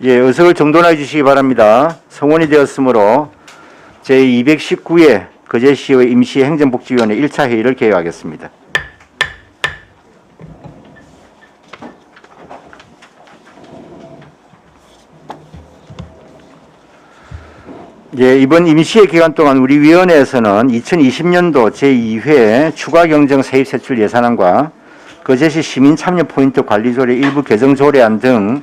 예, 의석을 정돈해 주시기 바랍니다. 성원이 되었으므로 제219회 거제시의 임시행정복지위원회 1차 회의를 개요하겠습니다. 예, 이번 임시회 기간 동안 우리 위원회에서는 2020년도 제2회 추가경정 세입세출 예산안과 거제시 시민참여 포인트 관리조례 일부 개정 조례안 등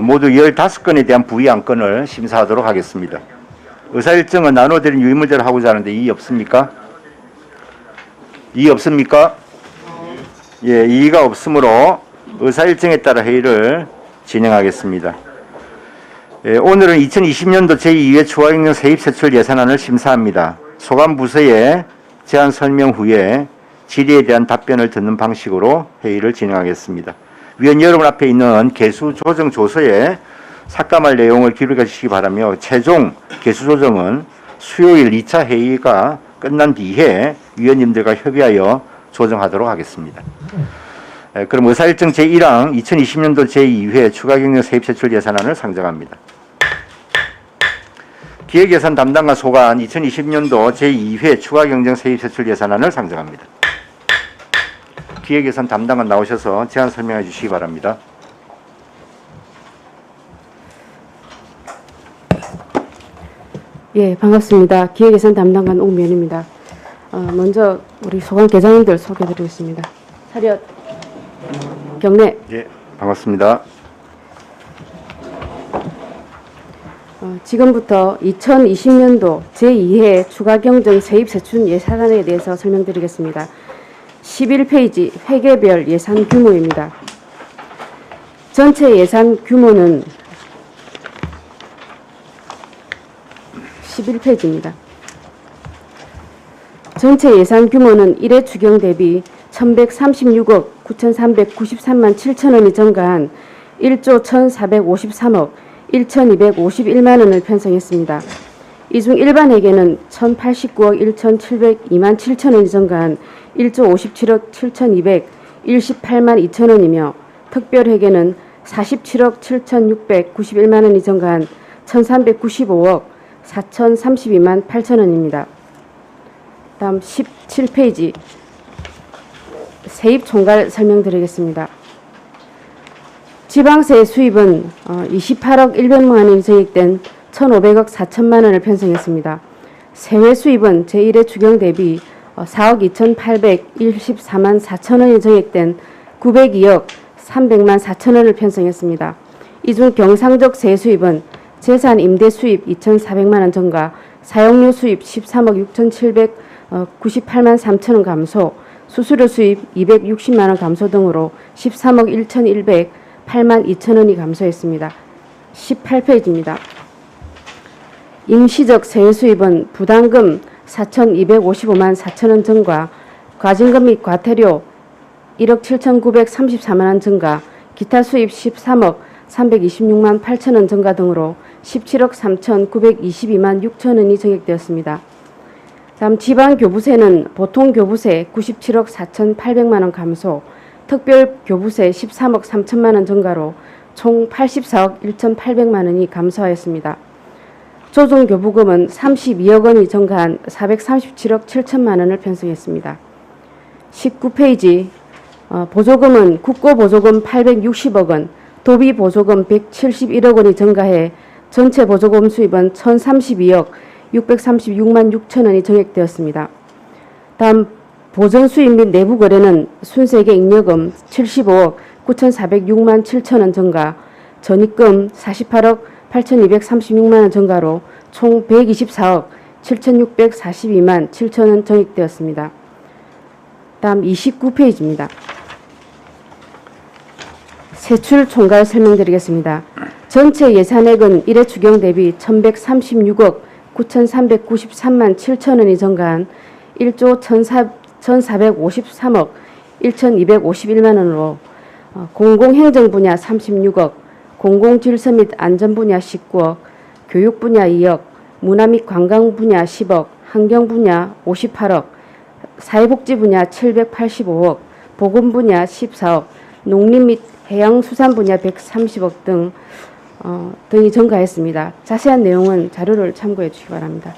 모두 15건에 대한 부의안건을 심사하도록 하겠습니다. 의사일정은 나눠드린 유의물대로 하고자 하는데 이의 없습니까? 이의 없습니까? 예, 이의가 없으므로 의사일정에 따라 회의를 진행하겠습니다. 예, 오늘은 2020년도 제2회 추가경정 세입세출 예산안을 심사합니다. 소관부서의 제안 설명 후에 질의에 대한 답변을 듣는 방식으로 회의를 진행하겠습니다. 위원 여러분 앞에 있는 개수조정조서에 삭감할 내용을 기록해 주시기 바라며 최종 개수조정은 수요일 2차 회의가 끝난 뒤에 위원님들과 협의하여 조정하도록 하겠습니다. 그럼 의사일정 제1항 2020년도 제2회 추가경정 세입세출 예산안을 상정합니다. 기획예산 담당과 소관 2020년도 제2회 추가경정 세입세출 예산안을 상정합니다. 기획예산 담당관 나오셔서 제안 설명해 주시기 바랍니다. 예, 반갑습니다. 기획예산 담당관 옥면입니다. 먼저 우리 소관 계장님들 소개드리겠습니다. 차렷, 경례. 예, 반갑습니다. 지금부터 2020년도 제2회 추가경정 세입세출 예산안에 대해서 설명드리겠습니다. 11페이지 회계별 예산 규모입니다. 전체 예산 규모는 11페이지입니다. 전체 예산 규모는 1회 추경 대비 1136억 9393만 7천원이 증가한 1조 1453억 1251만 원을 편성했습니다. 이 중 일반회계는 1089억 1702만 7천원이 증가한 1조 57억 7218만 2천원이며 특별회계는 47억 7691만 원이 증가한 1395억 4032만 8천원입니다. 다음 17페이지 세입 총괄 설명드리겠습니다. 지방세 수입은 28억 100만 원이 증액된 1,500억 4천만 원을 편성했습니다. 세외 수입은 제1회 추경 대비 4억 2,814만 4천 원이 증액된 902억 300만 4천 원을 편성했습니다. 이 중 경상적 세수입은 재산 임대 수입 2,400만 원 증가, 사용료 수입 13억 6,798만 3천 원 감소, 수수료 수입 260만 원 감소 등으로 13억 1,108만 2천 원이 감소했습니다. 18페이지입니다. 임시적 세외 수입은 부담금 4,255만 4천 원 증가, 과징금 및 과태료 1억 7,934만 원 증가, 기타 수입 13억 326만 8천 원 증가 등으로 17억 3,922만 6천 원이 증액되었습니다. 다음 지방교부세는 보통교부세 97억 4,800만 원 감소, 특별교부세 13억 3천만 원 증가로 총 84억 1,800만 원이 감소하였습니다. 조정교부금은 32억 원이 증가한 437억 7천만 원을 편성했습니다. 19페이지 보조금은 국고보조금 860억 원, 도비보조금 171억 원이 증가해 전체 보조금 수입은 1,032억 636만 6천 원이 증액되었습니다. 다음 보전수입 및 내부거래는 순세계 잉여금 75억 9,406만 7천 원 증가, 전입금 48억 8,236만 원 증가로 총 124억 7,642만 7천 원 증액되었습니다. 다음 29페이지입니다. 세출 총괄 설명드리겠습니다. 전체 예산액은 1회 추경 대비 1,136억 9,393만 7천 원이 증가한 1조 1,453억 1,251만 원으로 공공행정 분야 36억, 공공질서 및 안전 분야 19억, 교육 분야 2억, 문화 및 관광 분야 10억, 환경 분야 58억, 사회복지 분야 785억, 보건 분야 14억, 농림 및 해양수산 분야 130억 등 등이 증가했습니다. 자세한 내용은 자료를 참고해 주시기 바랍니다.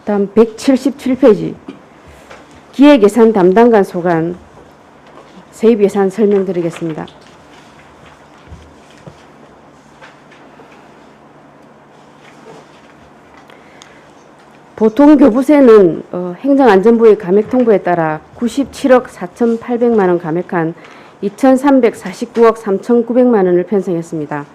다음 177페이지 기획예산 담당관 소관 세입예산 설명드리겠습니다. 보통교부세는 행정안전부의 감액 통보에 따라 97억 4,800만 원 감액한 2,349억 3,900만 원을 편성했습니다.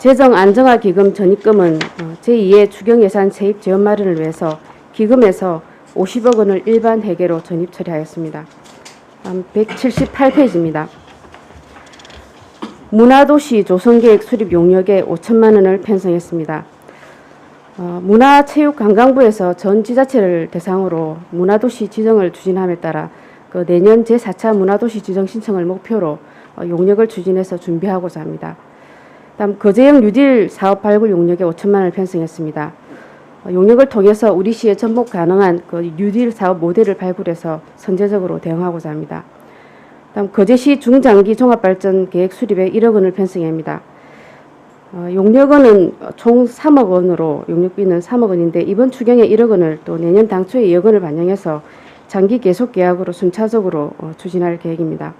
재정안정화기금 전입금은 제2의 추경예산 세입 지원 마련을 위해서 기금에서 50억 원을 일반 회계로 전입 처리하였습니다. 다음 178페이지입니다. 문화도시 조성계획 수립 용역에 5천만 원을 편성했습니다. 문화체육관광부에서 전 지자체를 대상으로 문화도시 지정을 추진함에 따라 내년 제4차 문화도시 지정 신청을 목표로 용역을 추진해서 준비하고자 합니다. 다음 거제형 뉴딜 사업 발굴 용역에 5천만 원을 편성했습니다. 용역을 통해서 우리 시에 접목 가능한 뉴딜 사업 모델을 발굴해서 선제적으로 대응하고자 합니다. 다음 거제시 중장기 종합발전 계획 수립에 1억 원을 편성합니다. 용역원은 총 3억 원으로 용역비는 3억 원인데 이번 추경에 1억 원을 또 내년 당초에 2억 원을 반영해서 장기 계속 계약으로 순차적으로 추진할 계획입니다.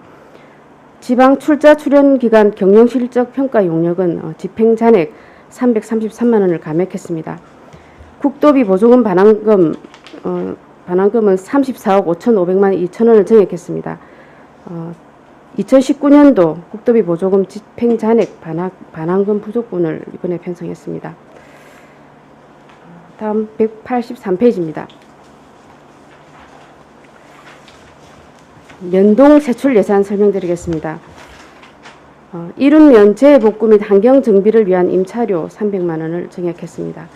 지방 출자 출연 기간 경영 실적 평가 용역은 집행 잔액 333만 원을 감액했습니다. 국도비 보조금 반환금은 34억 5,500만 2천 원을 증액했습니다. 2019년도 국도비 보조금 집행 잔액 반환금 부족분을 이번에 편성했습니다. 다음 183페이지입니다. 연동 세출 예산 설명드리겠습니다. 이륜면 재복구 및 환경 정비를 위한 임차료 300만 원을 증액했습니다.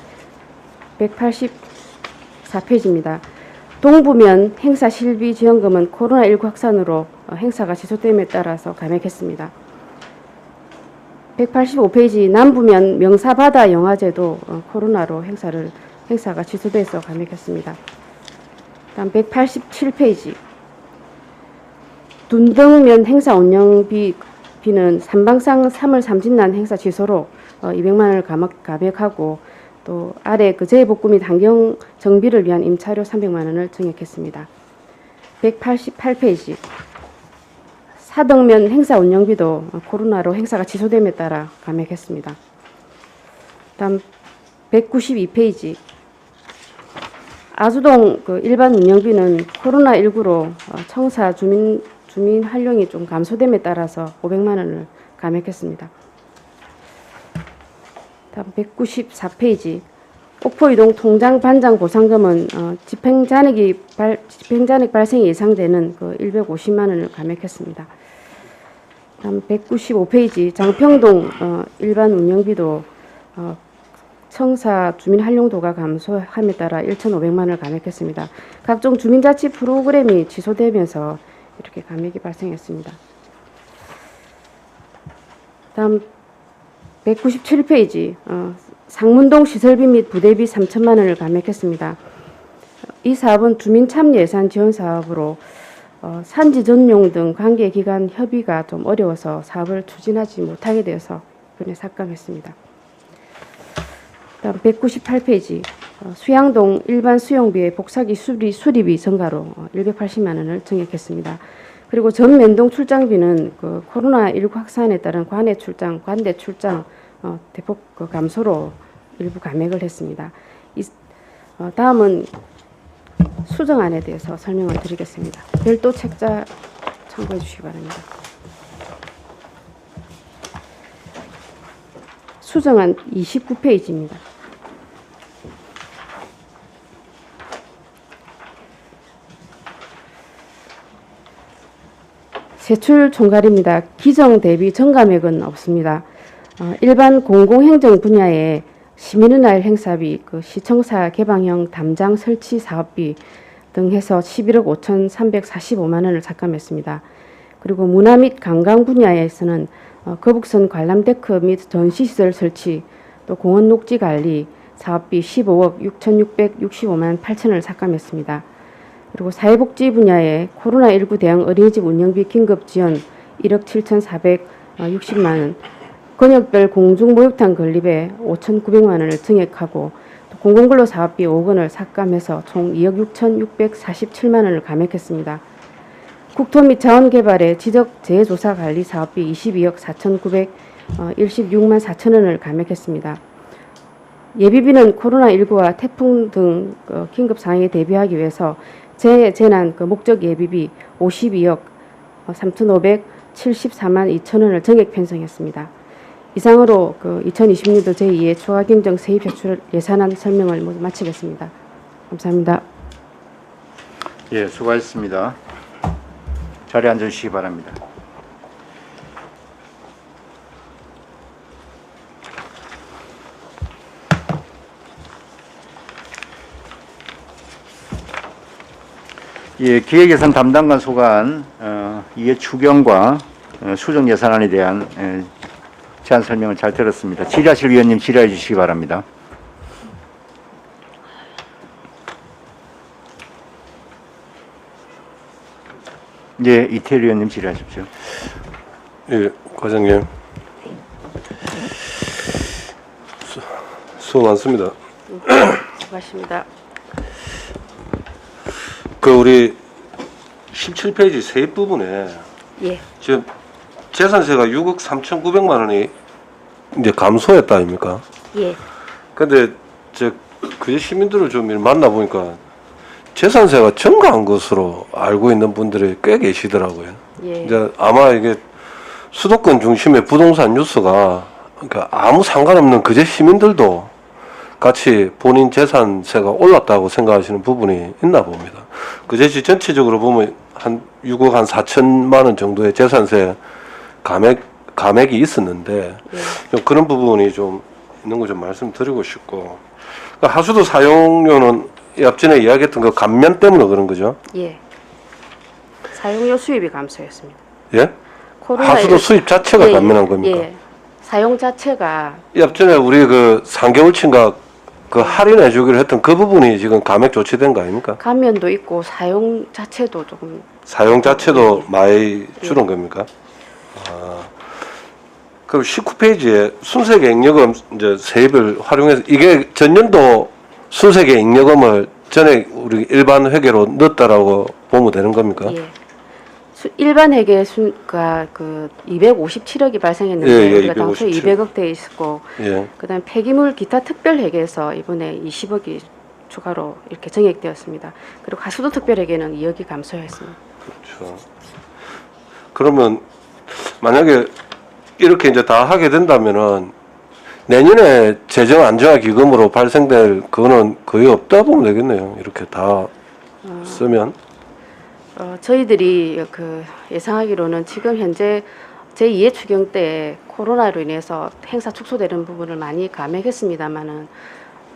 184페이지입니다. 동부면 행사 실비 지원금은 코로나19 확산으로 행사가 지속됨에 따라서 감액했습니다. 185페이지 남부면 명사바다 영화제도 코로나로 행사가 취소돼서 감액했습니다. 다음 187페이지 둔등면 행사 운영비는 삼방상 3월 삼진난 행사 취소로 200만 원을 감액하고 또 아래 재복구 및 환경 정비를 위한 임차료 300만 원을 증액했습니다. 188페이지 사덕면 행사 운영비도 코로나로 행사가 취소됨에 따라 감액했습니다. 다음 192페이지 아주동 일반 운영비는 코로나19로 청사 주민 활용이 좀 감소됨에 따라서 500만 원을 감액했습니다. 다음 194페이지 옥포이동 통장 반장 보상금은 집행잔액 발생이 예상되는 150만 원을 감액했습니다. 다음 195페이지 장평동 일반 운영비도 청사 주민 활용도가 감소함에 따라 1,500만 원을 감액했습니다. 각종 주민자치 프로그램이 취소되면서 이렇게 감액이 발생했습니다. 다음 197페이지 상문동 시설비 및 부대비 3천만 원을 감액했습니다. 이 사업은 주민참여예산 지원 사업으로 산지 전용 등 관계기관 협의가 좀 어려워서 사업을 추진하지 못하게 되어서 이번에 삭감했습니다. 다음 198페이지 수양동 일반 수용비의 복사기 수리비 증가로 180만 원을 증액했습니다. 그리고 전면동 출장비는 코로나19 확산에 따른 관대 출장 대폭 감소로 일부 감액을 했습니다. 다음은 수정안에 대해서 설명을 드리겠습니다. 별도 책자 참고해 주시기 바랍니다. 수정안 29페이지입니다. 세출 총괄입니다. 기정 대비 전감액은 없습니다. 일반 공공행정 분야의 시민의 행사비, 시청사 개방형 담장 설치 사업비 등 해서 11억 5,345만 원을 삭감했습니다. 그리고 문화 및 관광 분야에서는 거북선 관람데크 및 전시시설 설치, 또 공원 녹지 관리 사업비 15억 6,665만 8천원을 삭감했습니다. 그리고 사회복지 분야의 코로나19 대응 어린이집 운영비 긴급 지원 1억 7,460만 원, 권역별 공중목욕탕 건립에 5,900만 원을 증액하고 또 공공근로 사업비 5억 원을 삭감해서 총 2억 6,647만 원을 감액했습니다. 국토 및 자원개발의 지적 재해조사 관리 사업비 22억 4,916만 4천 원을 감액했습니다. 예비비는 코로나19와 태풍 등 긴급 상황에 대비하기 위해서 재난 목적 예비비 52억 3,574만 2천 원을 증액 편성했습니다. 이상으로 2020년도 제2회 추가경정 세입세출 예산안 설명을 모두 마치겠습니다. 감사합니다. 예, 수고하셨습니다. 자리에 앉으시기 바랍니다. 예, 기획예산 담당관 소관 이해 추경과 수정 예산안에 대한 제안 설명을 잘 들었습니다. 질의하실 위원님 질의해 주시기 바랍니다. 예, 이태일 위원님 질의하십시오. 예, 과장님. 수고 많습니다. 수고하십니다. 우리 17페이지 세입 부분에 예, 지금 재산세가 6억 3,900만 원이 이제 감소했다 아닙니까? 예, 근데 그제 시민들을 좀 만나보니까 재산세가 증가한 것으로 알고 있는 분들이 꽤 계시더라고요. 예. 이제 아마 이게 수도권 중심의 부동산 뉴스가 그러니까 아무 상관없는 그제 시민들도 같이 본인 재산세가 올랐다고 생각하시는 부분이 있나 봅니다. 그제시 전체적으로 보면 한 6억 한 4천만 원 정도의 재산세 감액이 있었는데 좀 그런 부분이 좀 있는 거 좀 말씀드리고 싶고, 그러니까 하수도 사용료는 앞전에 이야기했던 그 감면 때문에 그런 거죠. 예. 사용료 수입이 감소했습니다. 예? 코로나 하수도 수입 자체가 감면한 겁니까? 예. 사용 자체가 앞전에 우리 그 3개월치인가 그 할인해 주기로 했던 그 부분이 지금 감액 조치된 거 아닙니까? 감면도 있고 사용 자체도 조금 사용 자체도 많이 줄은 겁니까? 그럼 19페이지에 순세계 잉여금 이제 세입을 활용해서 이게 전년도 순세계 잉여금을 전에 우리 일반 회계로 넣었다라고 보면 되는 겁니까? 예. 일반 회계 순가 257억이 발생했는데 예, 예, 우리가 당초 257. 200억대 있었고 예. 그다음 폐기물 기타 특별 회계에서 이번에 20억이 추가로 이렇게 증액되었습니다. 그리고 하수도 특별 회계는 2억이 감소했습니다. 그렇죠. 그러면 만약에 이렇게 이제 다 하게 된다면은 내년에 재정 안정화 기금으로 발생될 그거는 거의 없다 보면 되겠네요. 이렇게 다 쓰면. 저희들이 예상하기로는 지금 현재 제2의 추경 때 코로나로 인해서 행사 축소되는 부분을 많이 감액했습니다만은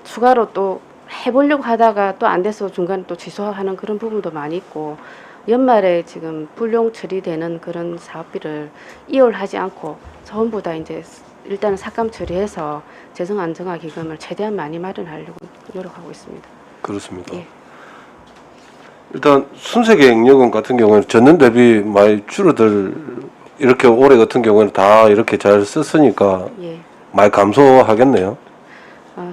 추가로 또 해보려고 하다가 또 안 돼서 중간에 또 취소하는 그런 부분도 많이 있고 연말에 지금 불용 처리되는 그런 사업비를 이월하지 않고 전부 다 이제 일단은 삭감 처리해서 재정 안정화 기금을 최대한 많이 마련하려고 노력하고 있습니다. 그렇습니다. 예. 일단 순세계 잉여금 같은 경우는 전년 대비 많이 줄어들 이렇게 올해 같은 경우는 다 이렇게 잘 썼으니까 예. 많이 감소하겠네요.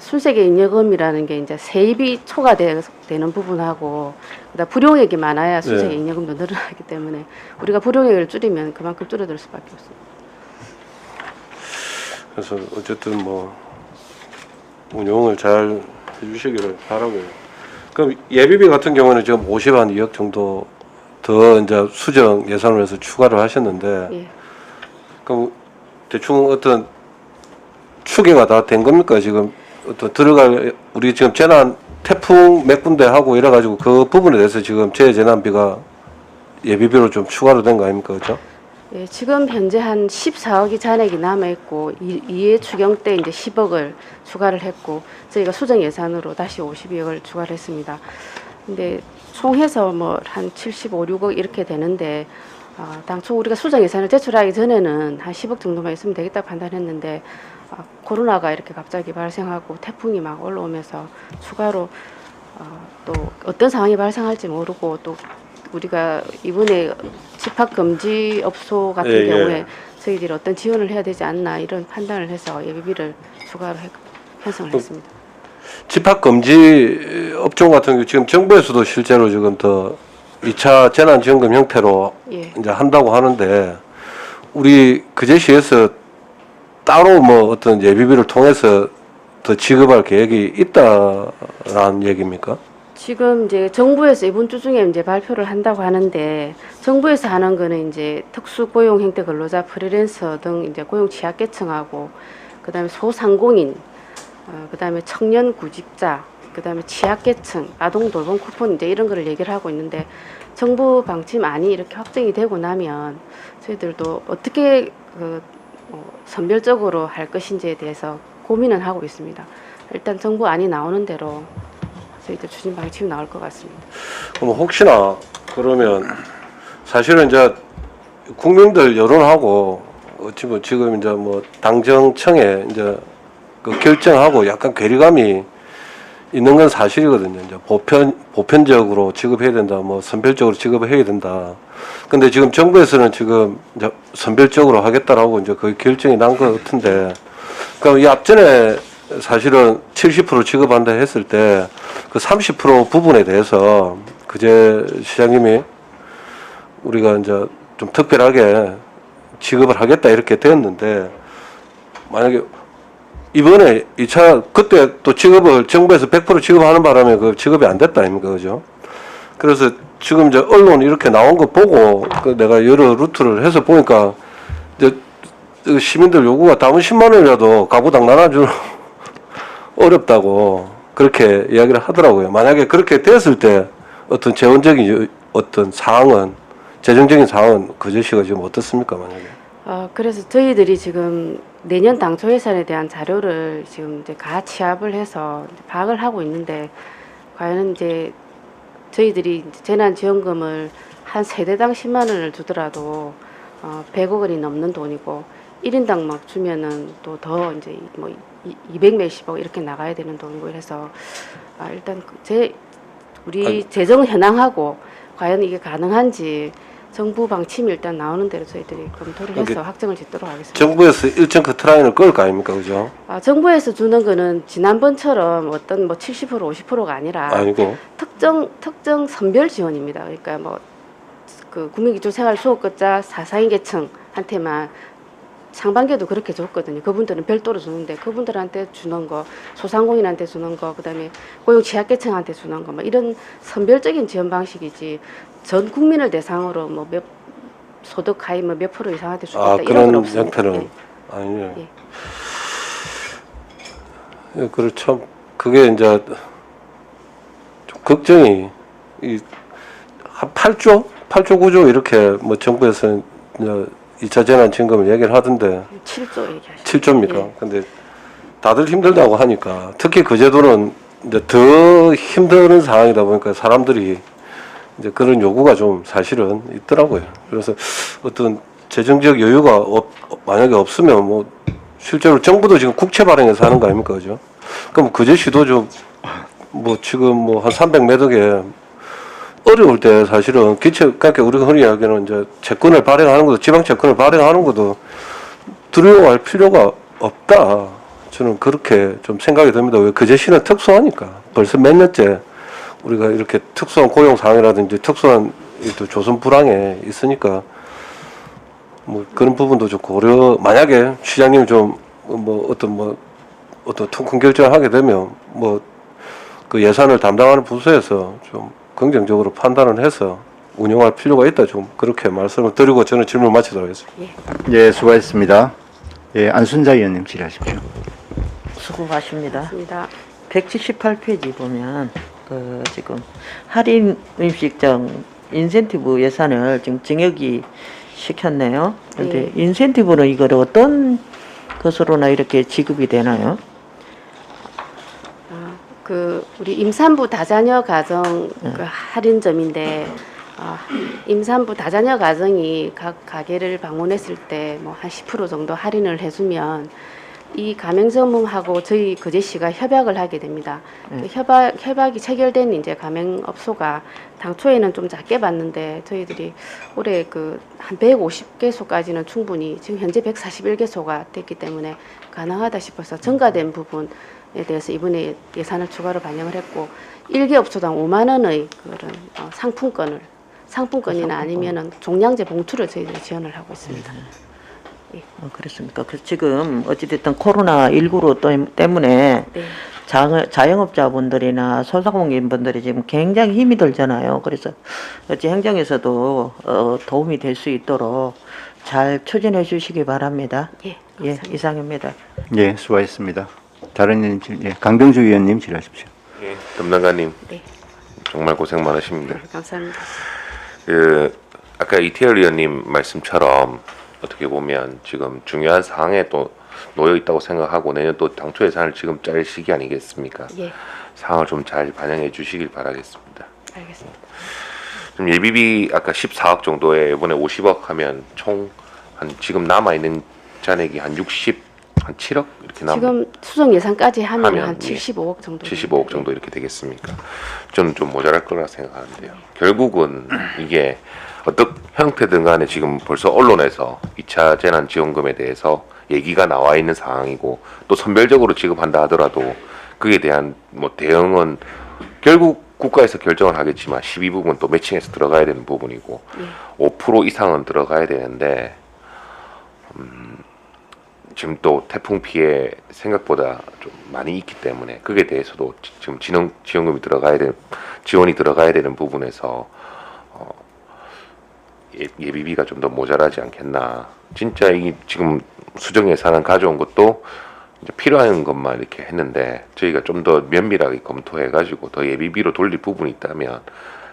순세계 잉여금이라는 게 이제 세입이 초과되는 부분하고 그다음 불용액이 많아야 순세계 네. 잉여금도 늘어나기 때문에 우리가 불용액을 줄이면 그만큼 줄어들 수밖에 없습니다. 그래서 어쨌든 뭐 운용을 잘 해주시기를 바라고요. 그럼 예비비 같은 경우는 지금 50한 2억 정도 더 이제 수정 예산으로 해서 추가를 하셨는데 예. 그럼 대충 어떤 추계가 다 된 겁니까? 지금 어떤 들어갈 우리 지금 재난 태풍 몇 군데 하고 이래 가지고 그 부분에 대해서 지금 재재난비가 예비비로 좀 추가로 된 거 아닙니까? 그렇죠? 예, 지금 현재 한 14억이 잔액이 남아 있고 이해 추경 때 이제 10억을 추가를 했고 저희가 수정 예산으로 다시 52억을 추가를 했습니다. 근데 총해서 뭐 한 75, 6억 이렇게 되는데 당초 우리가 수정 예산을 제출하기 전에는 한 10억 정도만 있으면 되겠다 판단했는데 코로나가 이렇게 갑자기 발생하고 태풍이 막 올라오면서 추가로 또 어떤 상황이 발생할지 모르고 또 우리가 이번에 집합 금지 업소 같은 예, 예. 경우에 저희들이 어떤 지원을 해야 되지 않나 이런 판단을 해서 예비비를 추가로 편성을 했습니다. 집합 금지 업종 같은 경우 지금 정부에서도 실제로 지금 더 2차 재난지원금 형태로 예. 이제 한다고 하는데 우리 그제시에서 따로 뭐 어떤 예비비를 통해서 더 지급할 계획이 있다라는 얘기입니까? 지금 이제 정부에서 이번 주 중에 이제 발표를 한다고 하는데 정부에서 하는 거는 이제 특수고용 형태 근로자 프리랜서 등 이제 고용 취약계층하고 그다음에 소상공인, 그다음에 청년 구직자, 그다음에 취약계층, 아동 돌봄 쿠폰 이제 이런 거를 얘기를 하고 있는데 정부 방침안이 이렇게 확정이 되고 나면 저희들도 어떻게 선별적으로 할 것인지에 대해서 고민은 하고 있습니다. 일단 정부 안이 나오는 대로 저희들 추진 방침이 나올 것 같습니다. 그럼 혹시나 그러면 사실은 이제 국민들 여론하고 어찌 보면 지금 이제 뭐 당정청에 이제 그 결정하고 약간 괴리감이 있는 건 사실이거든요. 이제 보편적으로 지급해야 된다, 뭐 선별적으로 지급을 해야 된다. 근데 지금 정부에서는 지금 이제 선별적으로 하겠다라고 이제 거의 결정이 난 것 같은데, 그럼 이 앞전에 사실은 70% 지급한다 했을 때 그 30% 부분에 대해서 그제 시장님이 우리가 이제 좀 특별하게 지급을 하겠다 이렇게 되었는데 만약에 이번에 2차 그때 또 지급을 정부에서 100% 지급하는 바람에 그 지급이 안 됐다 아닙니까, 그죠? 그래서 지금 이제 언론 이렇게 나온 거 보고 그 내가 여러 루트를 해서 보니까 이제 시민들 요구가 담은 10만 원이라도 가구당 나눠주는 어렵다고 그렇게 이야기를 하더라고요. 만약에 그렇게 됐을 때 어떤 재원적인 어떤 사항은 재정적인 사항은 그제시가 지금 어떻습니까, 만약에? 그래서 저희들이 지금 내년 당초 예산에 대한 자료를 지금 이제 가치합을 해서 파악을 하고 있는데 과연 이제 저희들이 이제 재난지원금을 한 세대당 10만 원을 주더라도 100억 원이 넘는 돈이고 1인당 막 주면은 또 더 이제 뭐 200 몇십억 이렇게 나가야 되는 돈이고 이래서 일단 우리 재정 현황하고 과연 이게 가능한지 정부 방침이 일단 나오는 대로 저희들이 검토를 해서 확정을 짓도록 하겠습니다. 정부에서 일정 커트라인을 끌 거 아닙니까, 그죠? 정부에서 주는 거는 지난번처럼 어떤 뭐 70% 50%가 아니라 아니고 특정 선별 지원입니다. 그러니까 뭐 그 국민기초생활수급자 4상위 계층한테만 상반기에도 그렇게 줬거든요. 그분들은 별도로 주는데 그분들한테 주는 거, 소상공인한테 주는 거, 그다음에 고용 취약계층한테 주는 거, 뭐 이런 선별적인 지원 방식이지 전 국민을 대상으로 뭐 몇 소득 하위 뭐 몇 프로 이상한테 주겠다 이런 건 그런 없습니다. 형태는 예. 아니에요. 예. 예, 그래 참 그게 이제 좀 걱정이 한 8조 9조 이렇게 뭐 정부에서 이제 2차 재난지원금을 얘기를 하던데 7조 얘기하시죠. 7조입니까? 예. 근데 다들 힘들다고 하니까 특히 그 제도는 이제 더 힘든 상황이다 보니까 사람들이 이제 그런 요구가 좀 사실은 있더라고요. 그래서 어떤 재정적 여유가 만약에 없으면 뭐 실제로 정부도 지금 국채 발행해서 하는 거 아닙니까, 그죠? 그럼 그제시도 좀 뭐 지금 뭐 한 300몇 억에 어려울 때 사실은 그러니까 우리가 흔히 이야기하는 이제 채권을 발행하는 것도 지방 채권을 발행하는 것도 두려워할 필요가 없다. 저는 그렇게 좀 생각이 듭니다. 왜 그제시는 특수하니까 벌써 몇 년째 우리가 이렇게 특수한 고용 상황이라든지 특수한 또 조선 불황에 있으니까 뭐 그런 부분도 좀 만약에 시장님 좀 어떤 큰 결정을 하게 되면 뭐 그 예산을 담당하는 부서에서 좀 긍정적으로 판단을 해서 운영할 필요가 있다. 좀 그렇게 말씀을 드리고 저는 질문을 마치도록 하겠습니다. 예, 수고하셨습니다. 예, 안순자 의원님 질의하십시오. 수고하십니다. 맞습니다. 178페이지 보면 그 지금 할인 음식점 인센티브 예산을 지금 증액이 시켰네요. 그런데 인센티브는 이걸 어떤 것으로나 이렇게 지급이 되나요? 우리 임산부 다자녀 가정 그 할인점인데 임산부 다자녀 가정이 각 가게를 방문했을 때 뭐 한 10% 정도 할인을 해주면 이 가맹점하고 저희 거제시가 협약을 하게 됩니다. 그 협약이 체결된 이제 가맹업소가 당초에는 좀 작게 봤는데 저희들이 올해 그 한 150개소까지는 충분히 지금 현재 141개소가 됐기 때문에 가능하다 싶어서 증가된 부분에 대해서 이번에 예산을 추가로 반영을 했고 1개 업소당 5만 원의 그런 상품권이나 아니면은 종량제 봉투를 저희들이 지원을 하고 있습니다. 그렇습니까? 그 지금 어찌됐든 코로나19로 때문에 네. 자영업자분들이나 소상공인분들이 지금 굉장히 힘이 들잖아요. 그래서 어찌 행정에서도 도움이 될 수 있도록 잘 추진해 주시기 바랍니다. 예, 예, 감사합니다. 이상입니다. 예, 수고하셨습니다. 다른 의원님, 강병주 의원님 질의하십시오. 예, 담당관님 네, 정말 고생 많으십니다. 감사합니다. 아까 이태열 의원님 말씀처럼 어떻게 보면 지금 중요한 상황에 또 놓여 있다고 생각하고 내년 또 당초 예산을 지금 짤 시기 아니겠습니까? 예, 상황을 좀 잘 반영해 주시길 바라겠습니다. 알겠습니다. 좀 예비비 아까 14억 정도에 이번에 50억 하면 총 한 지금 남아 있는 잔액이 한 7억 이렇게 지금 수정 예산까지 하면 하면, 한 예. 75억 정도. 75억 정도 이렇게 되겠습니까? 저는 좀 모자랄 거라 생각하는데요. 결국은 이게 어떤 형태든 간에 지금 벌써 언론에서 2차 재난지원금에 대해서 얘기가 나와 있는 상황이고 또 선별적으로 지급한다 하더라도 그에 대한 뭐 대응은 결국 국가에서 결정을 하겠지만 12부분 또 매칭해서 들어가야 되는 부분이고 5% 이상은 들어가야 되는데 지금 또 태풍 피해 생각보다 좀 많이 있기 때문에 그에 대해서도 지금 지원금이 지원이 들어가야 되는 부분에서 예비비가 좀 더 모자라지 않겠나. 진짜 이 지금 수정 예산안 가져온 것도 이제 필요한 것만 이렇게 했는데 저희가 좀 더 면밀하게 검토해가지고 더 예비비로 돌릴 부분이 있다면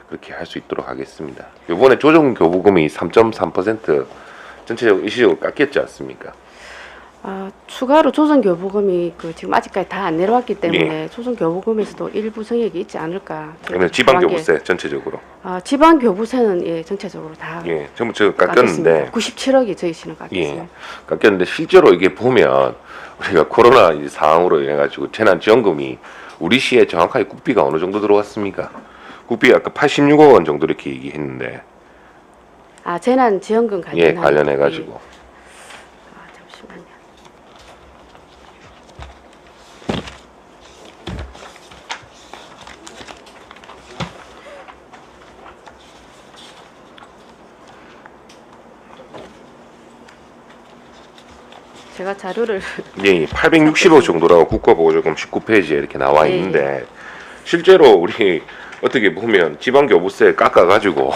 그렇게 할 수 있도록 하겠습니다. 이번에 조정 교부금이 3.3% 전체적으로 일시적으로 깎였지 않습니까? 추가로 조정 교부금이 지금 아직까지 다 안 내려왔기 때문에 예. 조정 교부금에서도 일부 정액이 있지 않을까. 그러면 지방 교부세 전체적으로 지방 교부세는 예, 전체적으로 다 예 전부 저 깎였는데 97억이 저희 시는 깎였어요. 예 깎였는데 실제로 이게 보면 우리가 코로나 이 상황으로 인해 가지고 재난지원금이 우리 시에 정확하게 국비가 어느 정도 들어왔습니까? 국비 아까 86억 원 정도 이렇게 얘기했는데 재난지원금 예 관련해 가지고 잠시만요. 제가 자료를 예 860억 정도라고 국가보조금 19페이지에 이렇게 나와 예, 있는데 실제로 우리 어떻게 보면 지방 교부세 깎아 가지고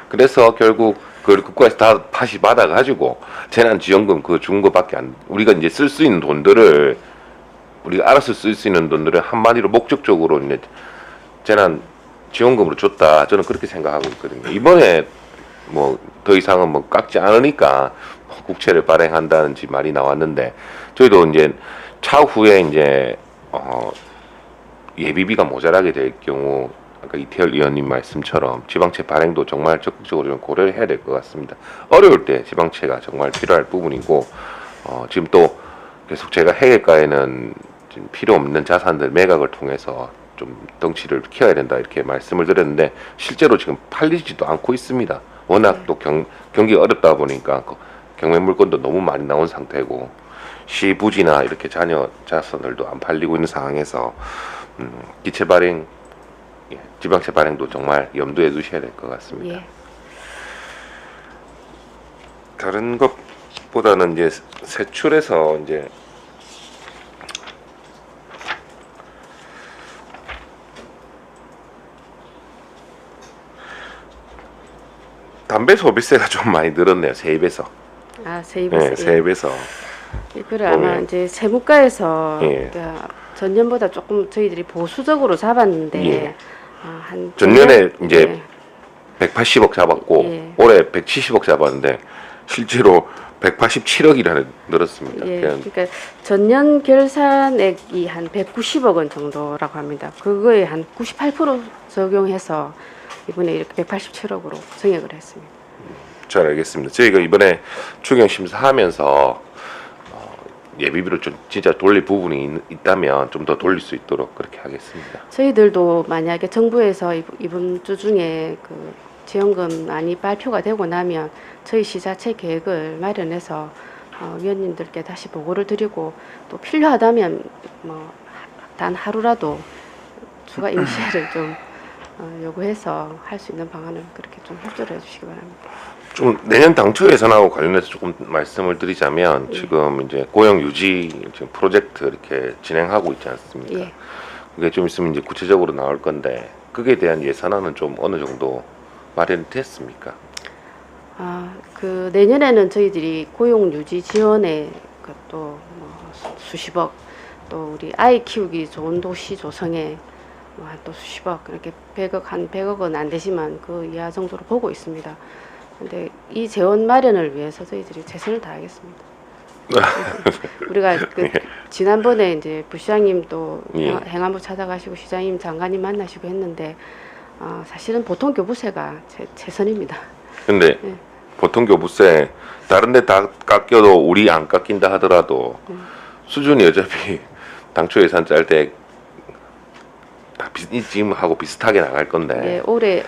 그래서 결국 그걸 국가에서 다 다시 받아 가지고 재난지원금 그 준 거밖에 안 우리가 이제 쓸 수 있는 돈들을 우리가 알아서 쓸 수 있는 돈들을 한마디로 목적적으로 이제 재난지원금으로 줬다 저는 그렇게 생각하고 있거든요. 이번에 뭐 더 이상은 뭐 깎지 않으니까 국채를 발행한다는지 말이 나왔는데 저희도 이제 차후에 이제 예비비가 모자라게 될 경우 아까 이태열 의원님 말씀처럼 지방채 발행도 정말 적극적으로 좀 고려를 해야 될 것 같습니다. 어려울 때 지방채가 정말 필요할 부분이고 지금 또 계속 제가 해외가에는 지금 필요 없는 자산들 매각을 통해서 좀 덩치를 키워야 된다 이렇게 말씀을 드렸는데 실제로 지금 팔리지도 않고 있습니다. 워낙 또 경기가 어렵다 보니까 경매 물건도 너무 많이 나온 상태고 시 부지나 이렇게 자녀 자산들도 안 팔리고 있는 상황에서 기체 발행, 지방채 발행도 정말 염두에 두셔야 될 것 같습니다. 예. 다른 것보다는 이제 세출에서 이제 담배 소비세가 좀 많이 늘었네요. 세입에서. 세입에서. 네, 세입에서. 이거를 아마 보면. 이제 세무과에서 예. 전년보다 조금 저희들이 보수적으로 잡았는데 예. 한 전년에 이제 예. 180억 잡았고 예. 올해 170억 잡았는데 실제로 187억이나 늘었습니다. 예, 그냥 그러니까 전년 결산액이 한 190억 원 정도라고 합니다. 그거에 한 98% 적용해서 이번에 이렇게 187억으로 증액을 했습니다. 잘 알겠습니다. 저희가 이번에 추경 심사하면서 예비비를 좀 진짜 돌릴 부분이 있다면 좀 더 돌릴 수 있도록 그렇게 하겠습니다. 저희들도 만약에 정부에서 이번 주 중에 그 지원금안이 발표가 되고 나면 저희 시 자체 계획을 마련해서 위원님들께 다시 보고를 드리고 또 필요하다면 뭐 단 하루라도 추가 임시회를 좀 요구해서 할 수 있는 방안을 그렇게 좀 협조를 해주시기 바랍니다. 좀 내년 당초 예산하고 관련해서 조금 말씀을 드리자면 지금 이제 고용 유지 지금 프로젝트 이렇게 진행하고 있지 않습니까? 예. 그게 좀 있으면 이제 구체적으로 나올 건데 그게 대한 예산안은 좀 어느 정도 마련됐습니까? 그 내년에는 저희들이 고용 유지 지원에 그또 뭐 수십억 또 우리 아이 키우기 좋은 도시 조성에 또 수십억 이렇게 100억은 안 되지만 그 이하 정도로 보고 있습니다. 근데 이 재원 마련을 위해서 저희들이 최선을 다하겠습니다. 우리가 그 지난번에 이제 부시장님 또 예. 행안부 찾아가시고 시장님 장관님 만나시고 했는데 사실은 보통 교부세가 최선입니다. 근데 예. 보통 교부세 다른 데 다 깎여도 우리 안 깎인다 하더라도 수준이 어차피 당초 예산 짤 때 지금하고 비슷하게 나갈 건데 네,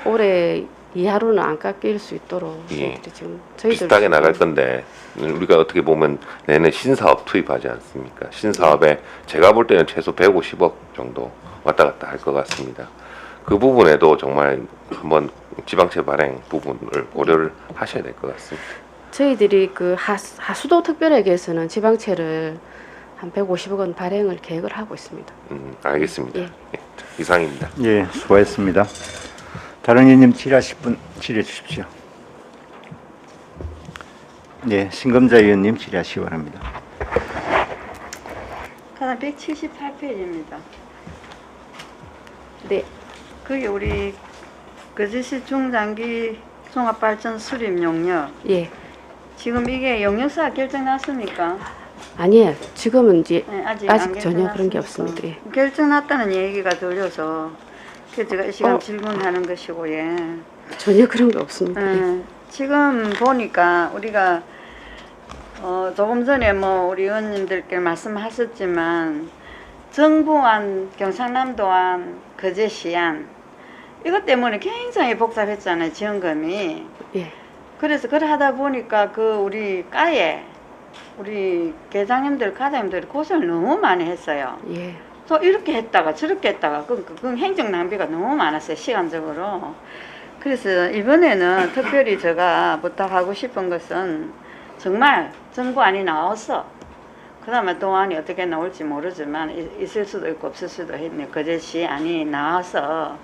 올해 이하로는 안 깎일 수 있도록 예. 저희들이 지금 저희들 비슷하게 나갈 건데 우리가 어떻게 보면 내년 신사업 투입하지 않습니까? 신사업에 제가 볼 때는 최소 150억 정도 왔다 갔다 할 것 같습니다. 그 부분에도 정말 한번 지방채 발행 부분을 고려를 하셔야 될 것 같습니다. 저희들이 그 하수도 특별회계에서는 지방채를 한 150억 원 발행을 계획을 하고 있습니다. 알겠습니다. 예. 예, 자, 이상입니다. 예, 수고했습니다. 다른 의원님 질의하실 분 질의해 주십시오. 네, 신검자 의원님 질의하시기 바랍니다. 가장 178페이지입니다. 네, 그게 우리 거제시 중장기 종합발전 수립 용역. 예, 지금 이게 용역사가 결정 났습니까? 아니에요. 지금은 이제 네, 아직 전혀 그런 게 없습니다. 예. 결정 났다는 얘기가 들려서 그래서 제가 이 시간 어? 질문하는 것이고, 예. 전혀 그런 게 없습니다. 예. 지금 보니까 우리가 조금 전에 뭐 우리 의원님들께 말씀하셨지만 정부안, 경상남도안, 거제시안 이것 때문에 굉장히 복잡했잖아요, 지원금이. 예. 그래서 그래 하다 보니까 그 우리 과에 우리 계장님들, 과장님들이 고생을 너무 많이 했어요. 예. 또 이렇게 했다가 저렇게 했다가 그 행정 낭비가 너무 많았어요, 시간적으로. 그래서 이번에는 특별히 제가 부탁하고 싶은 것은 정말 정부안이 나와서 그 다음에 동안이 어떻게 나올지 모르지만 있을 수도 있고 없을 수도 있네. 거제시 안이 나와서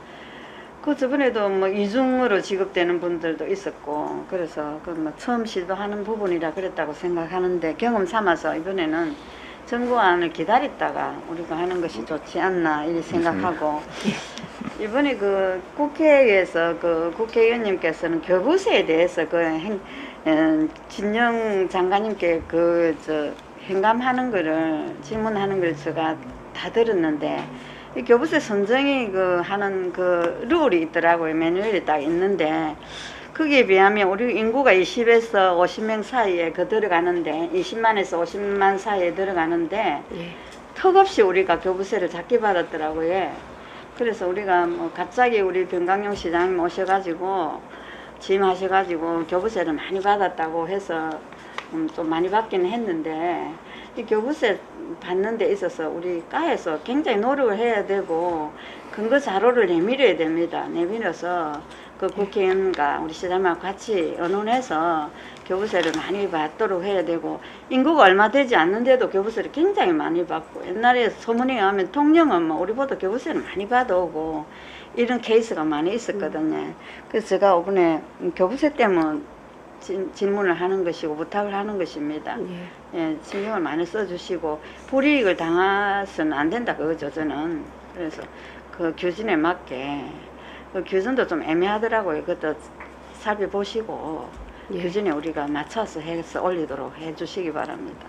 그 저번에도 뭐 이중으로 지급되는 분들도 있었고 그래서 그 뭐 처음 시도하는 부분이라 그랬다고 생각하는데 경험 삼아서 이번에는 정부안을 기다렸다가 우리가 하는 것이 좋지 않나 이렇게 생각하고 이번에 그 국회에서 그 국회의원님께서는 교부세에 대해서 진영 장관님께 행감하는 거를 질문하는 걸 제가 다 들었는데 이 교부세 선정이 하는 룰이 있더라고요. 매뉴얼이 딱 있는데 거기에 비하면 우리 인구가 20에서 50명 사이에 들어가는데 20만에서 50만 사이에 들어가는데 예. 턱없이 우리가 교부세를 작게 받았더라고요. 그래서 우리가 뭐 갑자기 우리 변강용 시장님 오셔가지고 취임하셔가지고 교부세를 많이 받았다고 해서 좀 많이 받기는 했는데 이 교부세 받는 데 있어서 우리 과에서 굉장히 노력을 해야 되고 근거 자료를 내밀어야 됩니다. 내밀어서 그 국회의원과 우리 시장님하고 같이 의논해서 교부세를 많이 받도록 해야 되고 인구가 얼마 되지 않는데도 교부세를 굉장히 많이 받고 옛날에 소문에 의하면 통영은 뭐 우리보다 교부세를 많이 받아오고 이런 케이스가 많이 있었거든요. 그래서 제가 이번에 교부세 때문에 질문을 하는 것이고 부탁을 하는 것입니다. 예. 예, 신경을 많이 써주시고 불이익을 당해서는 안 된다 그거죠 저는. 그래서 그 규진에 맞게 그 규진도 좀 애매하더라고요. 그것도 살펴보시고 예. 규진에 우리가 맞춰서 해서 올리도록 해주시기 바랍니다.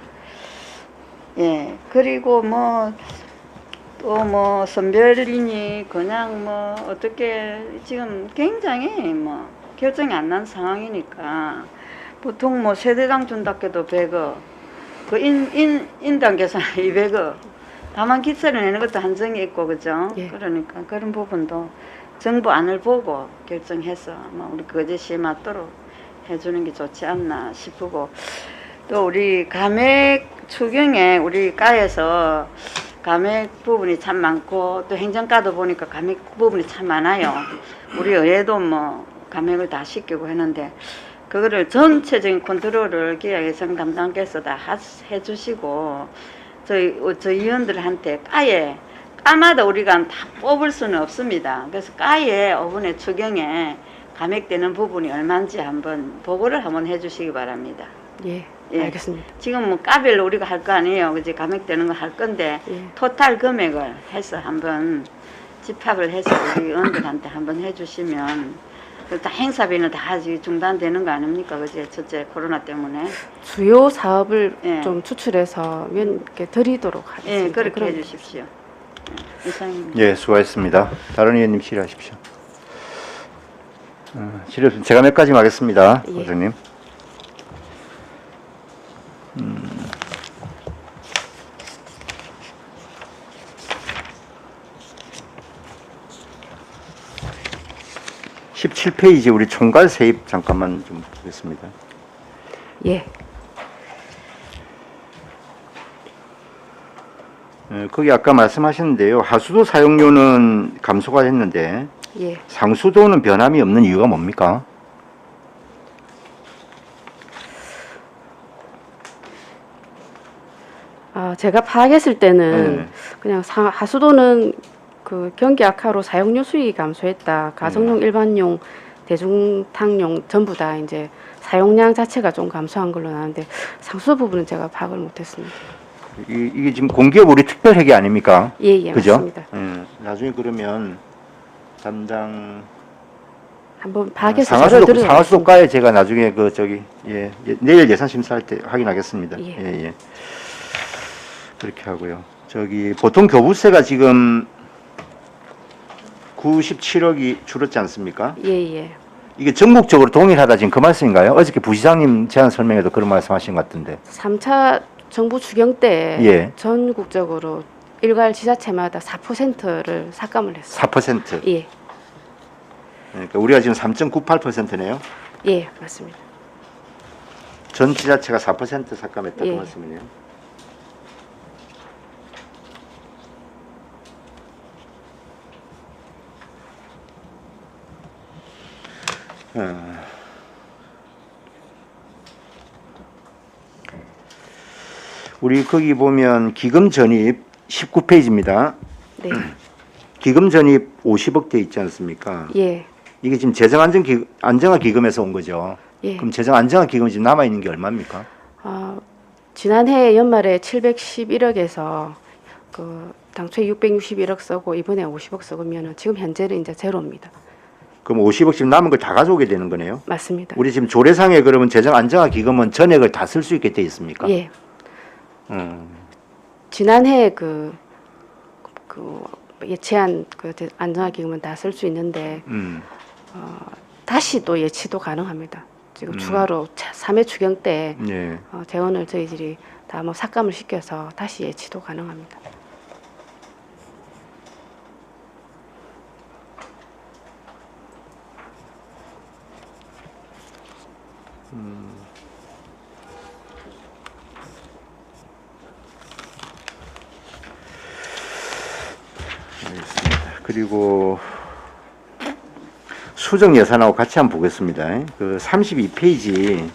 예, 그리고 뭐 또 뭐 선별이니 그냥 뭐 어떻게 지금 굉장히 뭐 결정이 안 난 상황이니까 보통 뭐 세대당 준다께도 100억 그 인당 계산 200억. 다만 기세를 내는 것도 한정이 있고 그죠? 예. 그러니까 그런 부분도 정부 안을 보고 결정해서 우리 거제시에 맞도록 해주는 게 좋지 않나 싶고 또 우리 감액 추경에 우리 과에서 감액 부분이 참 많고 또 행정과도 보니까 감액 부분이 참 많아요. 우리 의회도 감액을 다 시키고 했는데 그거를 전체적인 컨트롤을 기획예산 담당께서 다 해주시고 저희 위원들한테 과마다 우리가 다 뽑을 수는 없습니다. 그래서 과에 5분의 추경에 감액되는 부분이 얼마인지 한번 보고를 한번 해주시기 바랍니다. 예, 예. 알겠습니다. 지금 과별로 우리가 할 거 아니에요. 그지? 감액되는 거 할 건데 예. 토탈 금액을 해서 한번 집합을 해서 우리 의원들한테 한번 해주시면 다 행사비는 다 중단되는 거 아닙니까? 그지? 첫째 코로나 때문에. 주요 사업을 예. 좀 추출해서 위원님께 드리도록 하겠습니다. 예, 그렇게 그럼 해주십시오. 이상입니다. 예, 수고하셨습니다. 다른 의원님 질의하십시오. 질의 제가 몇 가지 하겠습니다, 예. 부장님. 17페이지 우리 총괄 세입 잠깐만 좀 보겠습니다. 예, 거기 아까 말씀하셨는데요. 하수도 사용료는 감소가 됐는데 예. 상수도는 변함이 없는 이유가 뭡니까? 제가 파악했을 때는 네. 그냥 하수도는 그 경기 악화로 사용료 수익이 감소했다. 가정용, 일반용, 대중탕용 전부 다 이제 사용량 자체가 좀 감소한 걸로 나는데 상수도 부분은 제가 파악을 못했습니다. 이게 지금 공기업 우리 특별회계 아닙니까? 예, 그죠? 맞습니다. 나중에 그러면 담당 한번 파악해서 자료를 상하수도 들어. 상하수도과에 제가 나중에 내일 예산 심사할 때 확인하겠습니다. 예. 예. 그렇게 하고요. 보통 교부세가 지금 97억이 줄었지 않습니까? 예. 이게 전국적으로 동일하다 지금 그 말씀인가요? 어저께 부시장님 제안 설명에도 그런 말씀하신 것 같은데. 3차 정부 추경 때 예. 전국적으로 일괄 지자체마다 4%를 삭감을 했어요. 4%. 예. 그러니까 우리가 지금 3.98%네요. 예, 맞습니다. 전 지자체가 4% 삭감했다 그 예. 말씀이네요. 우리 거기 보면 기금 전입 19페이지입니다. 네. 기금 전입 50억 대 있지 않습니까? 예. 이게 지금 안정화 기금에서 온 거죠. 예. 그럼 재정 안정화 기금이 지금 남아 있는 게 얼마입니까? 지난해 연말에 711억에서 그 당초에 661억 쓰고 이번에 50억 쓰고면은 지금 현재는 이제 제로입니다. 그럼 50억 지금 남은 걸 다 가져오게 되는 거네요. 맞습니다. 우리 지금 조례상에 그러면 재정 안정화 기금은 전액을 다 쓸 수 있게 돼 있습니까? 예. 지난해 그 예치한 그 안정화 기금은 다 쓸 수 있는데 다시 또 예치도 가능합니다. 지금 추가로 3회 추경 때 예. 재원을 저희들이 다 삭감을 시켜서 다시 예치도 가능합니다. 알겠습니다. 그리고 수정 예산하고 같이 한번 보겠습니다. 그 32페이지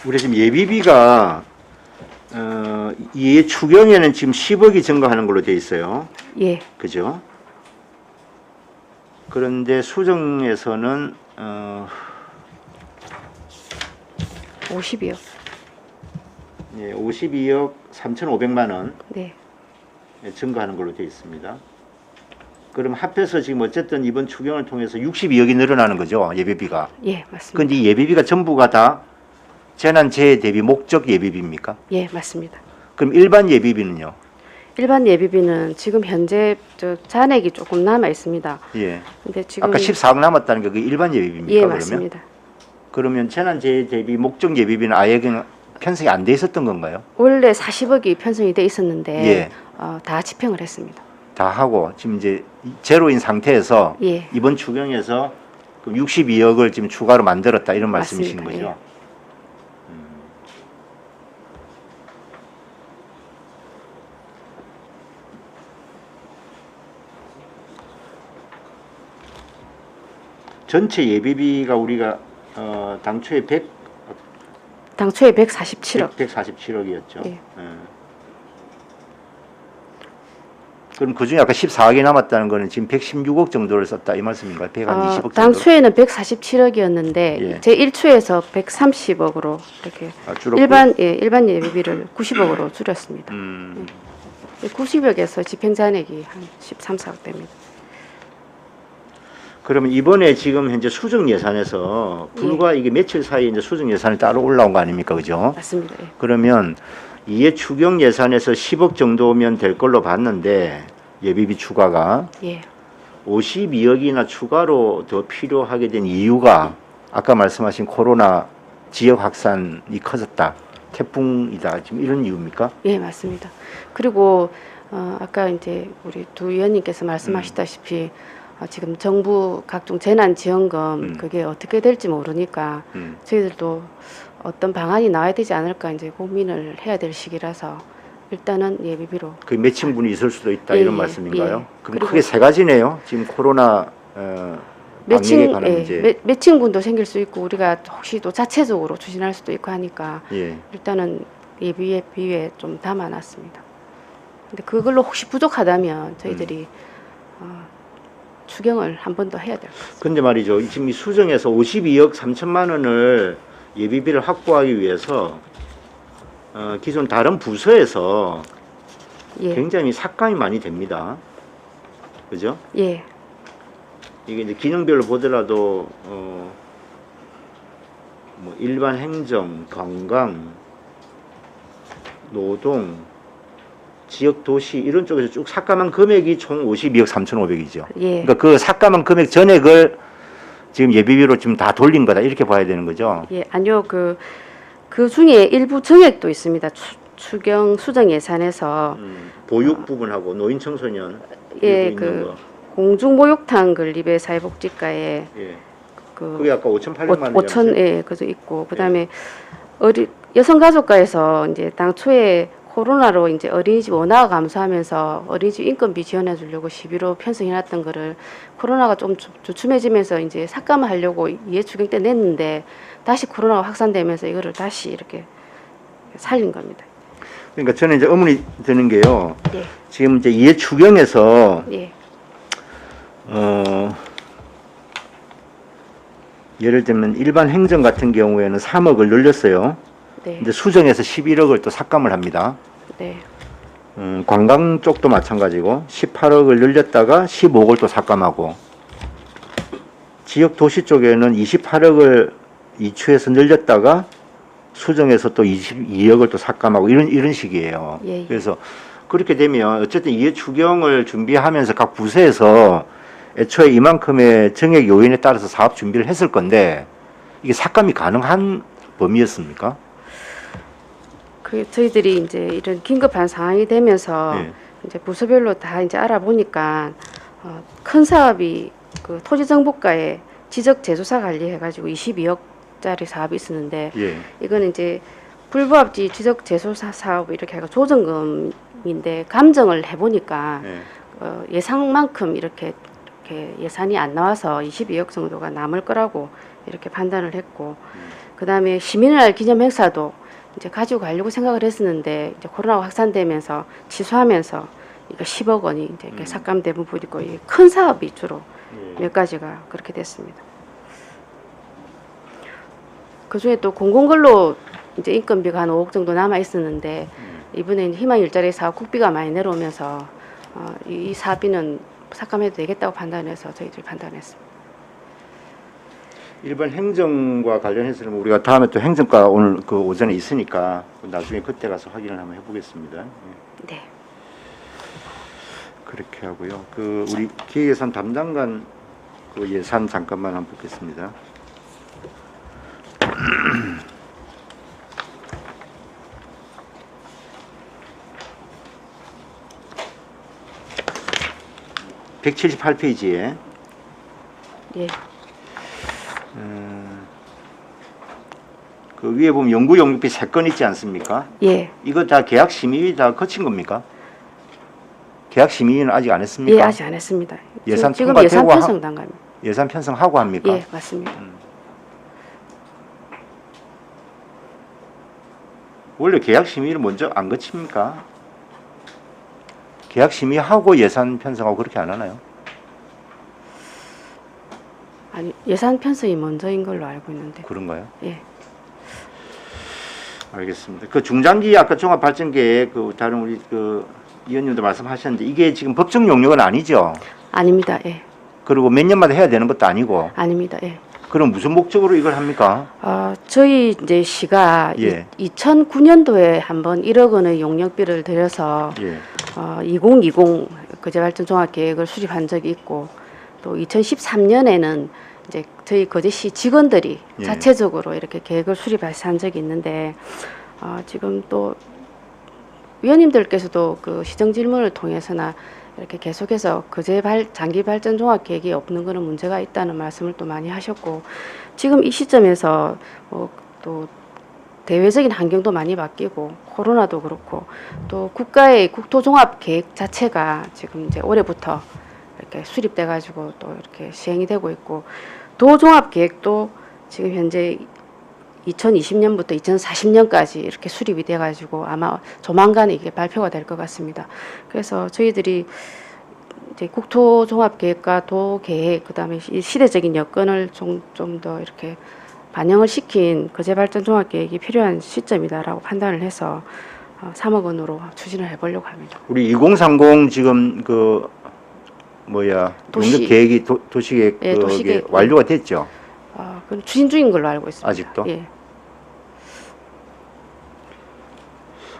우리 지금 예비비가 이 추경에는 지금 10억이 증가하는 걸로 되어 있어요. 예. 그죠? 그런데 수정에서는 50이요. 예, 52억 3,500만 원 네. 증가하는 걸로 되어 있습니다. 그럼 합해서 지금 어쨌든 이번 추경을 통해서 62억이 늘어나는 거죠, 예비비가. 예, 맞습니다. 그런데 이 예비비가 전부가 다 재난재해 대비 목적 예비비입니까? 예, 맞습니다. 그럼 일반 예비비는요? 일반 예비비는 지금 현재 잔액이 조금 남아 있습니다. 예. 근데 지금 아까 14억 남았다는 게 그게 일반 예비비입니까? 예, 그러면? 맞습니다. 그러면 재난재해 대비 목적 예비비는 아예 그냥 편성이 안 돼 있었던 건가요? 원래 40억이 편성이 돼 있었는데 예. 다 집행을 했습니다. 다 하고 지금 이제 제로인 상태에서 예. 이번 추경에서 62억을 지금 추가로 만들었다 이런 말씀이신 맞습니다. 거죠? 예. 전체 예비비가 우리가 당초에 당초에 147억. 147억이었죠. 예. 그럼 그중에 아까 14억이 남았다는 거는 지금 116억 정도를 썼다 이 말씀인가요? 120억 정도? 당초에는 147억이었는데 예. 제 1초에서 130억으로 이렇게 줄었고요. 일반 예비비를 90억으로 줄였습니다. 90억에서 집행 잔액이 한 13, 4억 됩니다. 그러면 이번에 지금 현재 수정 예산에서 불과 이게 며칠 사이에 이제 수정 예산이 따로 올라온 거 아닙니까, 그죠? 맞습니다. 예. 그러면 이해 추경 예산에서 10억 정도면 될 걸로 봤는데 예비비 추가가 예. 52억이나 추가로 더 필요하게 된 이유가 아까 말씀하신 코로나 지역 확산이 커졌다, 태풍이다, 지금 이런 이유입니까? 예, 맞습니다. 그리고 아까 이제 우리 두 위원님께서 말씀하시다시피 지금 정부 각종 재난지원금 그게 어떻게 될지 모르니까 저희들도 어떤 방안이 나와야 되지 않을까 이제 고민을 해야 될 시기라서 일단은 예비비로 그 매칭분이 있을 수도 있다 예, 이런 예, 말씀인가요? 예. 그럼 그리고 크게 세 가지네요. 지금 코로나 방역에 관한 문제. 매칭분도 생길 수 있고 우리가 혹시 또 자체적으로 추진할 수도 있고 하니까 예. 일단은 예비에 좀 담아놨습니다. 근데 그걸로 혹시 부족하다면 저희들이 추경을 한 번 더 해야 될 것 같습니다. 근데 말이죠. 지금 이 수정에서 52억 3천만 원을 예비비를 확보하기 위해서 기존 다른 부서에서 예, 굉장히 삭감이 많이 됩니다. 그죠? 예, 이게 이제 기능별로 보더라도 뭐 일반 행정, 관광, 노동, 지역 도시 이런 쪽에서 쭉 삭감한 금액이 총 52억 3,500이죠. 예. 그러니까 그 삭감한 금액 전액을 지금 예비비로 지금 다 돌린 거다 이렇게 봐야 되는 거죠. 예, 아니요. 그 중에 일부 정액도 있습니다. 추경 수정 예산에서 보육 부분하고 노인 청소년 예, 일부 있는 그 거. 공중목욕탕 건립의 사회복지과에 예. 그 그게 아까 5,800만 원. 5천 예, 그도 있고 그다음에 여성가족과에서 이제 당초에 코로나로 이제 어린이집 원화가 감소하면서 어린이집 인건비 지원해 주려고 11호 편성해놨던 거를 코로나가 좀 주춤해지면서 이제 삭감을 하려고 이해 추경 때 냈는데 다시 코로나가 확산되면서 이거를 다시 이렇게 살린 겁니다. 그러니까 저는 이제 의문이 드는 게요. 예, 지금 이제 이해 추경에서 예, 예를 들면 일반 행정 같은 경우에는 3억을 늘렸어요. 네, 근데 수정에서 11억을 또 삭감을 합니다. 네, 관광 쪽도 마찬가지고 18억을 늘렸다가 15억을 또 삭감하고 지역 도시 쪽에는 28억을 이추에서 늘렸다가 수정에서 또 22억을 또 삭감하고 이런 식이에요. 예, 예. 그래서 그렇게 되면 어쨌든 이해 추경을 준비하면서 각 부서에서 애초에 이만큼의 정액 요인에 따라서 사업 준비를 했을 건데 이게 삭감이 가능한 범위였습니까? 그 저희들이 이제 이런 긴급한 상황이 되면서 네. 이제 부서별로 다 이제 알아보니까 큰 사업이 그 토지정보과에 지적 제조사 관리해가지고 22억짜리 사업이 있었는데 예. 이거는 이제 불부합지 지적 제조사 사업 이렇게 해가 조정금인데 감정을 해보니까 예. 예상만큼 이렇게 예산이 안 나와서 22억 정도가 남을 거라고 이렇게 판단을 했고 그다음에 시민의 기념 행사도 이제 가지고 가려고 생각을 했었는데 이제 코로나가 확산되면서 취소하면서 이거 10억 원이 이제 이렇게 삭감된 부분이 있고 이게 큰 사업이 주로 몇 가지가 그렇게 됐습니다. 그 중에 또 공공근로 이제 인건비가 한 5억 정도 남아 있었는데 이번에 희망 일자리 사업 국비가 많이 내려오면서 이 사업비는 삭감해도 되겠다고 판단해서 저희들이 판단했습니다. 일반 행정과 관련해서는 우리가 다음에 또 행정과 오늘 그 오전에 있으니까 나중에 그때 가서 확인을 한번 해보겠습니다. 예. 네. 그렇게 하고요. 그 우리 기획예산 담당관 그 예산 잠깐만 한번 보겠습니다. (178페이지에) 예. 그 위에 보면 연구 용역비 3건 있지 않습니까? 예. 이거 다 계약 심의 다 거친 겁니까? 계약 심의는 아직 안 했습니까? 예, 아직 안 했습니다. 예산 지금 통과되고 예산 편성 단계입니다. 예산 편성하고 합니까? 예, 맞습니다. 원래 계약 심의를 먼저 안 거칩니까? 계약 심의하고 예산 편성하고 그렇게 안 하나요? 아니, 예산 편성이 먼저인 걸로 알고 있는데. 그런가요? 예. 알겠습니다. 그 중장기 아까 종합발전계획 그 다른 우리 그 위원님도 말씀하셨는데 이게 지금 법정 용역은 아니죠? 아닙니다. 예. 그리고 몇 년마다 해야 되는 것도 아니고 아닙니다. 예. 그럼 무슨 목적으로 이걸 합니까? 저희 이제 시가 예. 2009년도에 한번 1억 원의 용역비를 들여서 예. 2020 거제발전 종합계획을 수립한 적이 있고 또 2013년에는 이제 저희 거제시 직원들이 예. 자체적으로 이렇게 계획을 수립해서 한 적이 있는데 지금 또 위원님들께서도 그 시정 질문을 통해서나 이렇게 계속해서 장기 발전 종합 계획이 없는 거는 문제가 있다는 말씀을 또 많이 하셨고 지금 이 시점에서 또 대외적인 환경도 많이 바뀌고 코로나도 그렇고 또 국가의 국토 종합 계획 자체가 지금 이제 올해부터 이렇게 수립돼 가지고 또 이렇게 시행이 되고 있고 도 종합 계획도 지금 현재 2020년부터 2040년까지 이렇게 수립이 돼 가지고 아마 조만간 이게 발표가 될 것 같습니다. 그래서 저희들이 이제 국토 종합 계획과 도 계획 그다음에 이 시대적인 여건을 좀 더 이렇게 반영을 시킨 거제발전 종합 계획이 필요한 시점이다라고 판단을 해서 3억 원으로 추진을 해보려고 합니다. 우리 2030 지금 그 도시. 용역 계획이 도시계획 예, 도시계획. 완료가 됐죠? 그건 추진 중인 걸로 알고 있습니다. 아직도? 예.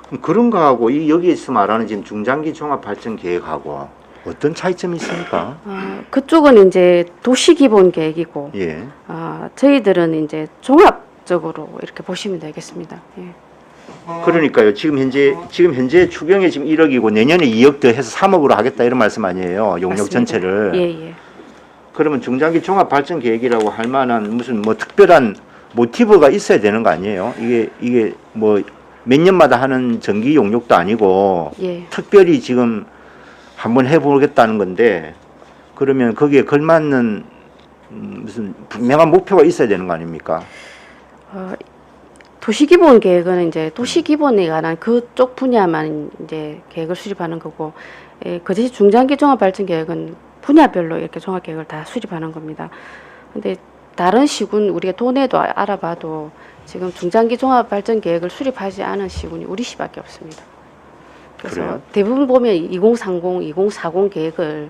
그럼 그런 거하고 여기에서 말하는 지금 중장기 종합 발전 계획하고 어떤 차이점이 있습니까? 그쪽은 이제 도시 기본 계획이고 예. 저희들은 이제 종합적으로 이렇게 보시면 되겠습니다. 예. 그러니까요. 지금 현재 추경에 지금 1억이고 내년에 2억 더 해서 3억으로 하겠다 이런 말씀 아니에요. 용역 맞습니다. 전체를. 예, 예. 그러면 중장기 종합 발전 계획이라고 할 만한 무슨 특별한 모티브가 있어야 되는 거 아니에요? 이게 몇 년마다 하는 정기 용역도 아니고 예. 특별히 지금 한번 해보겠다는 건데 그러면 거기에 걸맞는 무슨 분명한 목표가 있어야 되는 거 아닙니까? 도시기본 계획은 이제 도시기본에 관한 그쪽 분야만 이제 계획을 수립하는 거고, 거제시 중장기 종합발전 계획은 분야별로 이렇게 종합 계획을 다 수립하는 겁니다. 근데 다른 시군 우리가 도내도 알아봐도 지금 중장기 종합발전 계획을 수립하지 않은 시군이 우리 시밖에 없습니다. 그래서 그래요? 대부분 보면 2030, 2040 계획을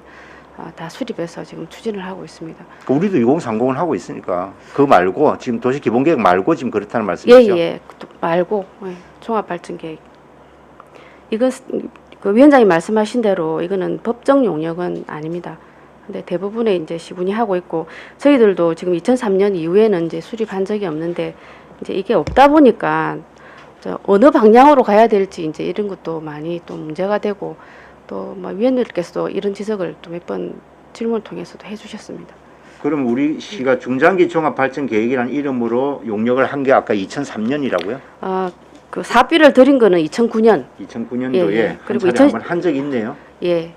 다 수립해서 지금 추진을 하고 있습니다. 우리도 2030은 하고 있으니까 그거 말고 지금 도시 기본 계획 말고 지금 그렇다는 예, 말씀이죠? 예. 또 말고 종합발전 계획. 이건 그 위원장님 말씀하신 대로 이거는 법정 용역은 아닙니다. 근데 대부분의 이제 시군이 하고 있고 저희들도 지금 2003년 이후에는 이제 수립한 적이 없는데 이제 이게 없다 보니까 어느 방향으로 가야 될지 이제 이런 것도 많이 또 문제가 되고 또 위원님께서도 이런 지적을 또 몇 번 질문을 통해서도 해주셨습니다. 그럼 우리 시가 중장기 종합 발전 계획이라는 이름으로 용역을 한 게 아까 2003년이라고요? 그 사비를 드린 거는 2009년. 2009년도에 예, 예. 한 그리고 차례 한번 한 적이 있네요. 예.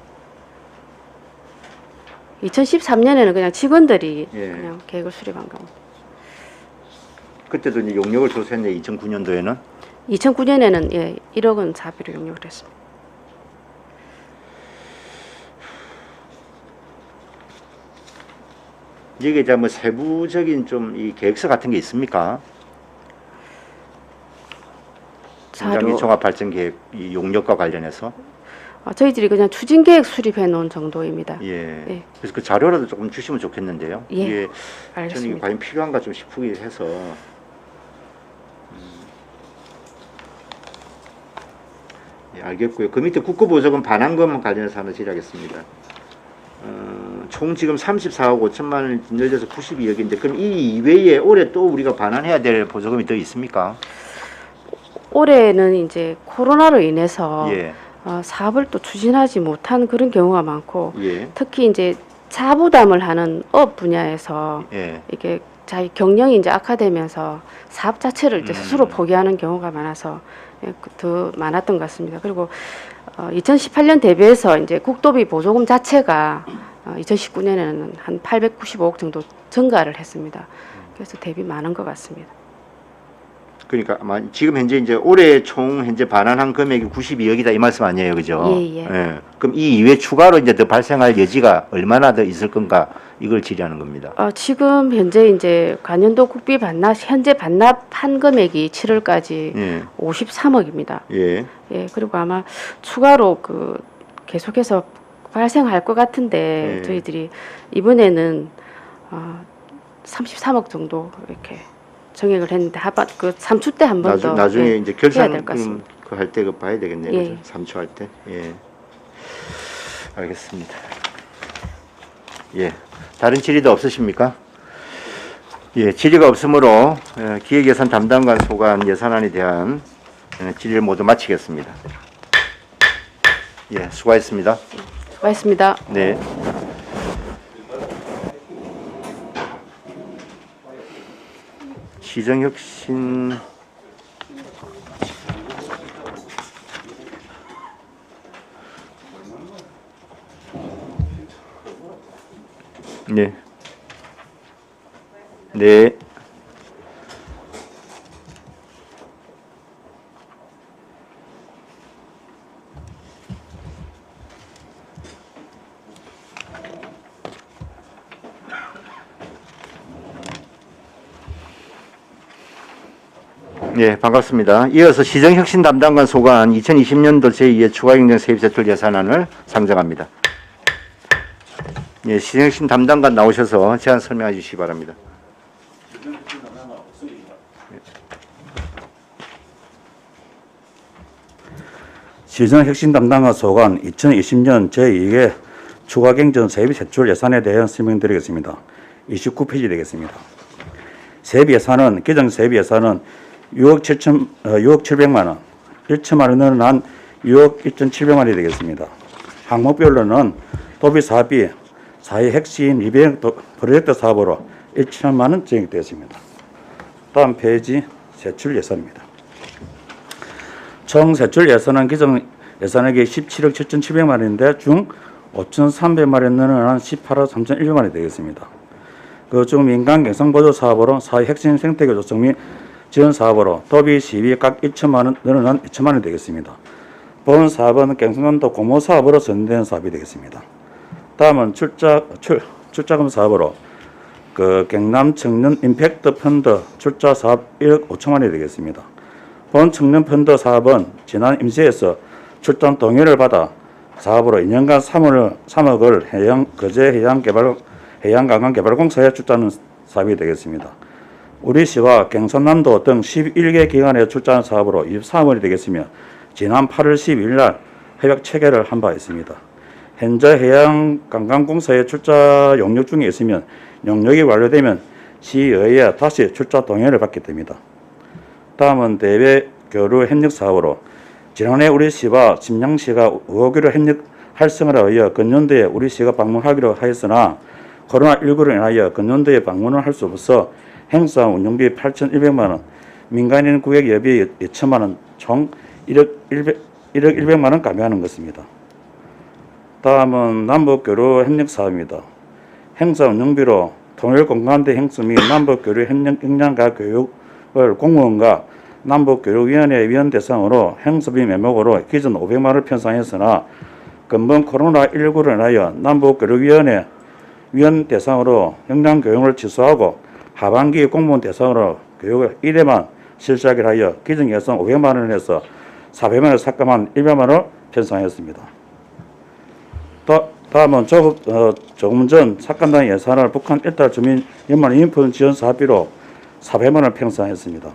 2013년에는 그냥 직원들이 예. 그냥 계획을 수립한 거. 그때도 이제 용역을 조사했는데 2009년도에는 2009년에는 예, 1억 원 사비로 용역을 했습니다. 이게 이제 세부적인 좀 이 계획서 같은 게 있습니까? 중장기 종합 발전 계획 이 용역과 관련해서 저희들이 그냥 추진 계획 수립해 놓은 정도입니다. 예. 예. 그래서 그 자료라도 조금 주시면 좋겠는데요. 예, 이게 저는 이게 알겠습니다. 과연 필요한가 좀 싶기도 해서. 예, 알겠고요. 그 밑에 국고보조금 반환금 관련해서 하나 질의하겠습니다. 총 지금 34억 5천만 원 늘려서 92억인데 그럼 이 이외에 올해 또 우리가 반환해야 될 보조금이 더 있습니까? 올해는 이제 코로나로 인해서 예. 사업을 또 추진하지 못한 그런 경우가 많고 예. 특히 이제 자부담을 하는 업 분야에서 예. 이게 자기 경영이 이제 악화되면서 사업 자체를 이제 스스로 포기하는 경우가 많아서 더 많았던 것 같습니다. 그리고 2018년 대비해서 이제 국도비 보조금 자체가 2019년에는 한 895억 정도 증가를 했습니다. 그래서 대비 많은 것 같습니다. 그러니까 아마 지금 현재 이제 올해 총 현재 반환한 금액이 92억이다 이 말씀 아니에요, 그죠? 예. 그럼 이 이외 추가로 이제 더 발생할 여지가 얼마나 더 있을 건가 이걸 질의하는 겁니다. 지금 현재 이제 관연도 국비 반납 현재 반납한 금액이 7월까지 예. 53억입니다. 예. 예, 그리고 아마 추가로 계속해서 발생할 것 같은데 예. 저희들이 이번에는 33억 정도 이렇게 정액을 했는데 그 3주 때 한 번 더 나중에 이제 결산 될것 같습니다. 할 때 그 봐야 되겠네요. 예. 그죠? 3초 할 때. 예. 알겠습니다. 예. 다른 질의도 없으십니까? 예, 질의가 없으므로 기획예산 담당관 소관 예산안에 대한 질의를 모두 마치겠습니다. 예, 수고하셨습니다. 수고하셨습니다. 네. 시정혁신 네. 네. 네, 반갑습니다. 이어서 시정혁신 담당관 소관 2020년도 제2회 추가경정 세입 제출 예산안을 상정합니다. 예, 시정혁신 담당관 나오셔서 제안 설명해 주시기 바랍니다. 시정혁신 담당관 소관 2020년 제2회 추가경정 세입 제출 예산에 대한 설명드리겠습니다. 29페이지 되겠습니다. 세입 예산은 기정 세입 예산은 6억 700만 원, 1천만 원은 늘어난 6억 1,700만 원이 되겠습니다. 항목별로는 도비 사업비, 사회 핵심 200억 프로젝트 사업으로 1천만 원 증액되었습니다. 다음 페이지 세출 예산입니다. 총 세출 예산은 기정 예산액이 17억 7,700만 원인데 중 5,300만 원 늘어난 18억 3,100만 원이 되겠습니다. 그중 민간 경상보조 사업으로 사회 핵심 생태계 조성 및 지원 사업으로 도비 시비 각 1천만 원 늘어난 2천만 원이 되겠습니다. 본 사업은 경상남도 공모 사업으로 전된 사업이 되겠습니다. 다음은 출자금 사업으로 경남 청년 임팩트 펀드 출자 사업 1억 5천만 원이 되겠습니다. 본 청년 펀드 사업은 지난 임시에서 출전 동의를 받아 사업으로 2년간 3억을 해양관광개발공사에 출자하는 사업이 되겠습니다. 우리 시와 경상남도 등 11개 기관에 출자한 사업으로 23억이 되겠으며 지난 8월 12일 날 협약 체결을 한 바 있습니다. 현재 해양관광공사에 출자 용역 중에 있으면 용역이 완료되면 시의회에 다시 출자 동의를 받게 됩니다. 다음은 대외 교류 협력 사업으로 지난해 우리 시와 심양시가 의호교류 협력 활성화를 위해 금년도에 우리 시가 방문하기로 하였으나 코로나19로 인하여 금년도에 방문을 할 수 없어 행사 운영비 8,100만 원, 민간인 구역 예비 2천만 원, 총 1억 100만 원 감면하는 것입니다. 다음은 남북교류 협력 사업입니다. 행사 운영비로 통일공간대 행사 및 남북교류 협력 역량과 교육을 공무원과 남북교류위원회 위원 대상으로 행사비 명목으로 기존 500만 원을 편성했으나 근본 코로나19로 인하여 남북교류위원회 위원 대상으로 역량 교육을 취소하고 하반기 공무원 대상으로 교육을 1회만 실시하기로 하여 기존 예산 500만 원에서 400만 원을 삭감한 100만 원을 편성했습니다. 다음은 조금 전 삭감된 예산을 북한 일달 주민 연말 인권 지원 사업비로 400만 원을 편성했습니다.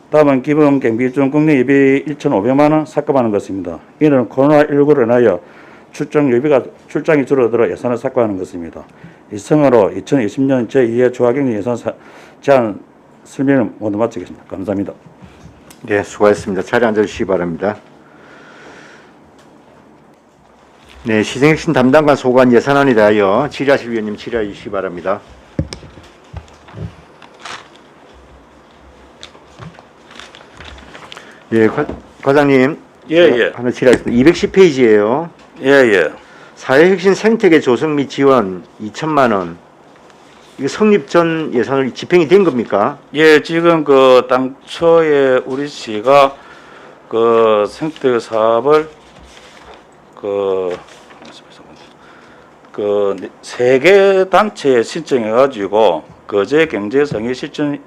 다음은 기본 경비 중 국내 예비 1,500만 원 삭감하는 것입니다. 이는 코로나19로 인하여 출장이 줄어들어 예산을 삭감하는 것입니다. 이성으로 2020년 제2회 중앙경제 예산 제안 설명을 모두 마치겠습니다. 감사합니다. 네, 수고하셨습니다. 자리에 앉아주시기 바랍니다. 네, 시생혁신 담당관 소관 예산안에 대하여 질의하실 위원님 질의해 주시기 바랍니다. 예, 과장님. 예. 하나 질의하겠습니다. 210페이지예요. 예. 사회혁신 생태계 조성 및 지원 2천만 원. 이거 성립 전 예산을 집행이 된 겁니까? 예, 지금 그 당초에 우리 시가 그 생태 사업을 그 세 개 단체에 신청해 가지고 거제 경제성의 실천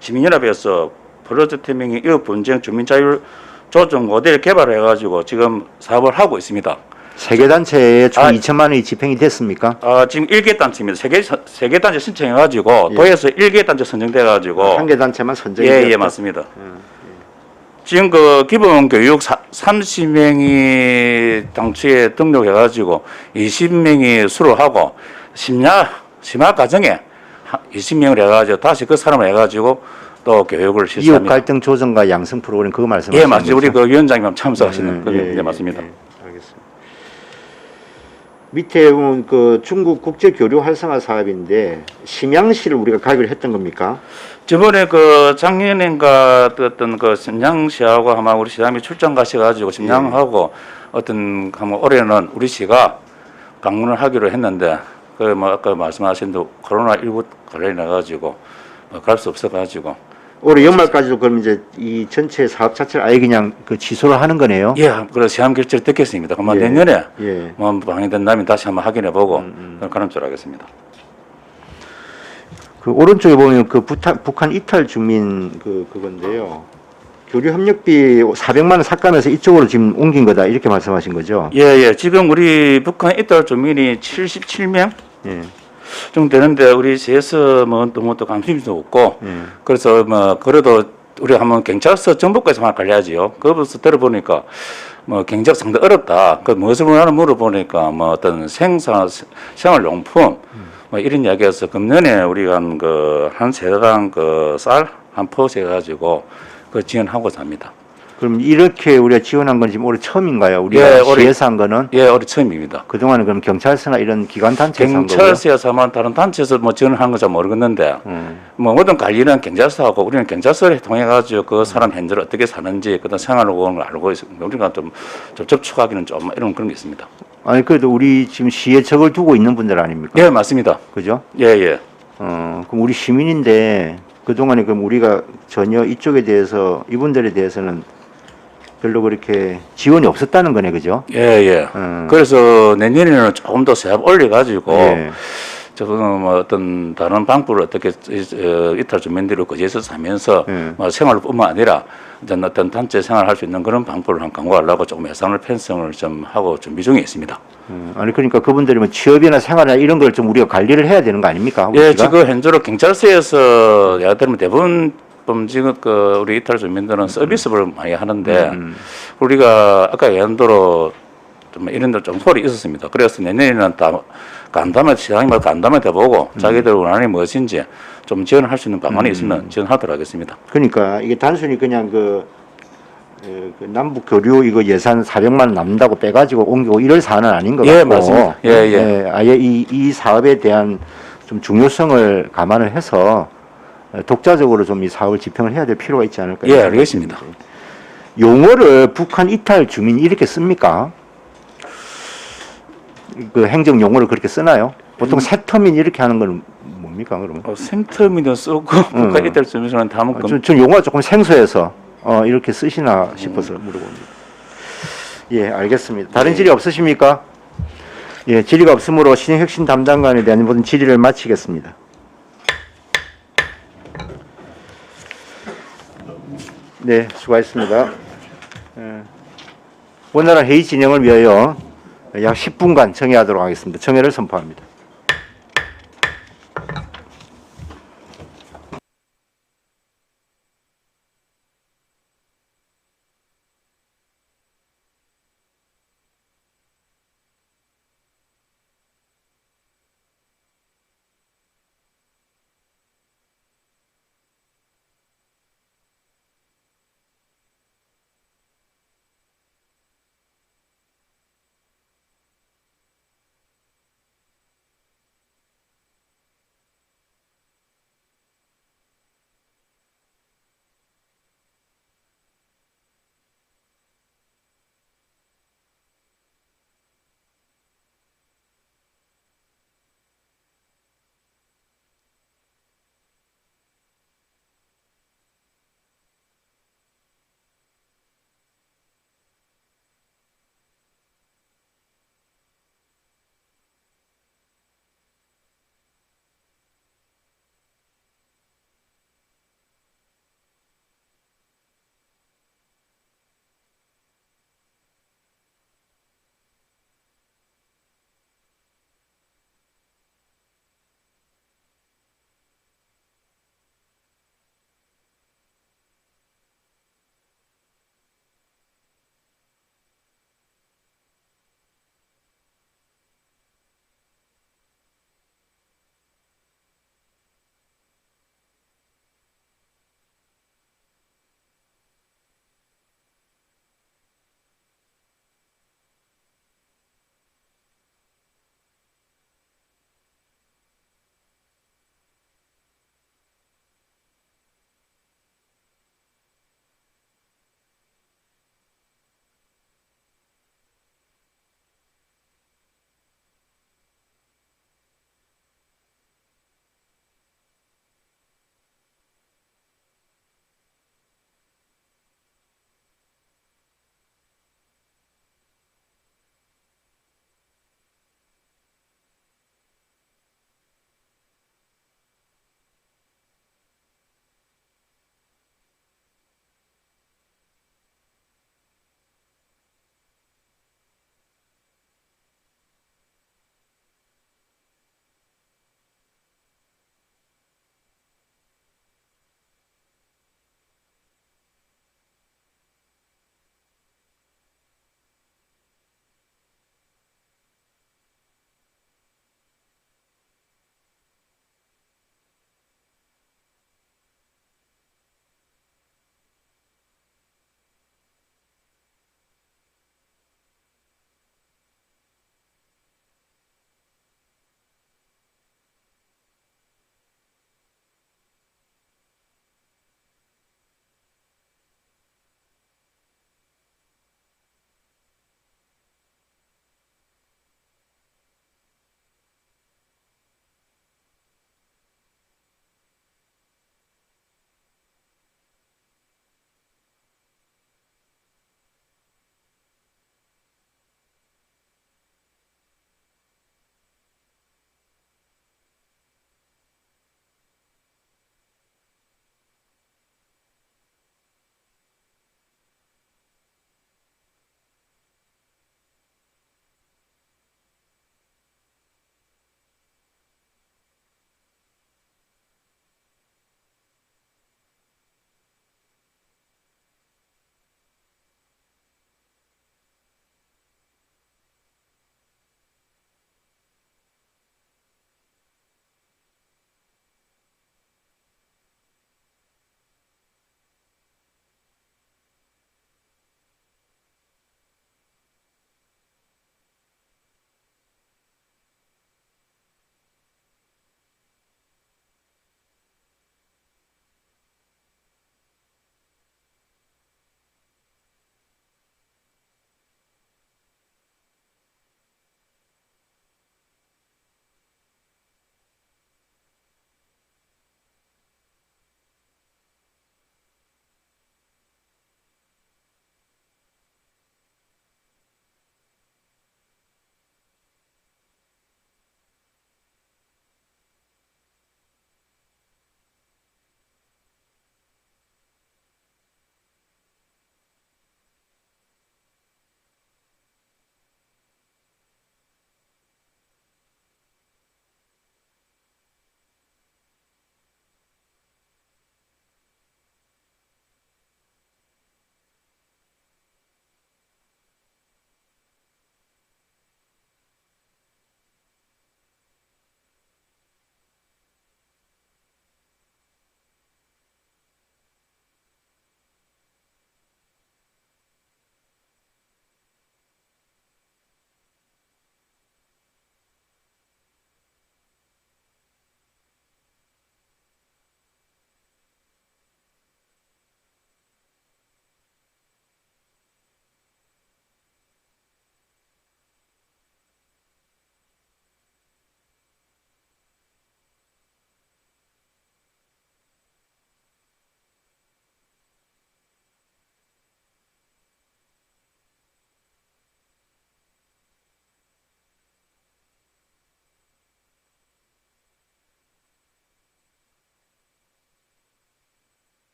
시민연합에서 프로젝트 명의 이웃 분쟁 주민 자율 조정 모델 개발해 가지고 지금 사업을 하고 있습니다. 세계 단체에 총 아, 2천만 원이 집행이 됐습니까? 지금 1개 단체입니다. 세개 단체 신청해 가지고 예. 도에서 1개 단체 선정돼 가지고 한 개 단체만 선정이 예, 되었다. 맞습니다. 지금 그 기본 교육 30명이 당초에 등록해 가지고 20명이 수료하고 심야 과정에 20명을 해 가지고 다시 그 사람을 해 가지고 또 교육을 이웃 실시합니다. 갈등 조정과 양성 프로그램 그거 말씀하시는 예, 맞죠. 우리 거죠? 그 위원장님 참석하시는 네, 맞습니다. 알겠습니다. 밑에 보면 그 중국 국제 교류 활성화 사업인데 심양시를 우리가 가기로 했던 겁니까? 저번에 그 작년인가 어떤 그 심양시하고 아마 우리 시장이 출장 가셔가지고 심양하고 어떤 한번 올해는 우리 시가 방문을 하기로 했는데 그 뭐 아까 말씀하신 대로 코로나19 관련해 가지고 뭐 갈 수 없어 가지고 올해 연말까지도 그럼 이제 이 전체 사업 자체를 아예 그냥 그 취소를 하는 거네요. 예, 그래서 시험 결제를 듣겠습니다. 그러면 예. 내년에 예. 뭐 방해된다면 다시 한번 확인해 보고 그런 줄 알겠습니다. 그 오른쪽에 보면 그 북한 이탈 주민 그건데요. 교류 협력비 400만 원 삭감해서 이쪽으로 지금 옮긴 거다 이렇게 말씀하신 거죠? 예. 지금 우리 북한 이탈 주민이 77명 예. 좀 되는데 우리 시에서 뭐 너무 또 관심도 없고 그래서 뭐 그래도 우리 한번 경찰서 정보과에서만 관리하지요. 그것을 들어보니까 뭐 경제가 상당히 어렵다. 그 무엇을 원하는 물어보니까 뭐 어떤 생활용품 뭐 이런 이야기에서 금년에 우리가 한 세당 그 쌀 한 포스 해가지고 그 지원하고자 합니다. 그럼 이렇게 우리가 지원한 건 지금 올해 처음인가요? 우리가 예, 올해- 시에서 한 거는? 예, 올해 처음입니다. 그동안은 그럼 경찰서나 이런 기관 단체에서 한 거고요? 경찰서에서만 다른 단체에서 뭐 지원을 하는 건지 모르겠는데 뭐 모든 관리는 경찰서하고 우리는 경찰서를 통해 가지고 그 사람 현재를 어떻게 사는지 그다음 생활을 알고 있습니다. 우리가 좀 접촉하기는 좀 이런 그런 게 있습니다. 아니 그래도 우리 지금 시에 적을 두고 있는 분들 아닙니까? 예, 맞습니다. 그죠? 예. 그럼 우리 시민인데 그동안에 그럼 우리가 전혀 이쪽에 대해서 이분들에 대해서는 별로 그렇게 지원이 없었다는 거네, 그죠? 예. 그래서 내년에는 조금 더 세합 올려가지고 예. 저는 뭐 어떤 다른 방법을 어떻게 이탈 주민들을 거기에서 사면서 뭐 생활뿐만 아니라 어떤 단체 생활할 수 있는 그런 방법을 한 강구하려고 조금 예산을 편성을 좀 하고 준비 중에 있습니다. 아니 그러니까 그분들이 뭐 취업이나 생활이나 이런 걸 좀 우리가 관리를 해야 되는 거 아닙니까? 예, 우리가? 지금 현재로 경찰서에서 예를 들면 대부분 지금 그 우리 이탈 주민들은 서비스를 많이 하는데 우리가 아까 예언대로 좀 이런 데 좀 소리 있었습니다. 그래서 내년에는 다 간담회 시장마다 간담회 해보고 자기들 원하는 무엇인지 좀 지원할 수 있는 방안이 있으면 지원하도록 하겠습니다. 그러니까 이게 단순히 그냥 그 남북 교류 이거 예산 400만 원 남는다고 빼가지고 옮기고 이럴 사안은 아닌 것 예, 같고, 맞습니다. 예. 아예 이 사업에 대한 좀 중요성을 감안을 해서 독자적으로 좀 이 사업을 집행을 해야 될 필요가 있지 않을까? 예, 알겠습니다. 용어를 북한 이탈 주민 이렇게 씁니까? 그 행정 용어를 그렇게 쓰나요? 보통 세터민 이렇게 하는 건 뭡니까 그러면? 생터미도 쓰고 국가 이탈 주민들은 다음 전 용어가 조금 생소해서 이렇게 쓰시나 싶어서 물어봅니다. 예, 알겠습니다. 다른 질의 없으십니까? 예, 질의가 없으므로 신혁신 담당관에 대한 모든 질의를 마치겠습니다. 네, 수고하셨습니다. 원활한 회의 진행을 위하여 약 10분간 정회하도록 하겠습니다. 정회를 선포합니다.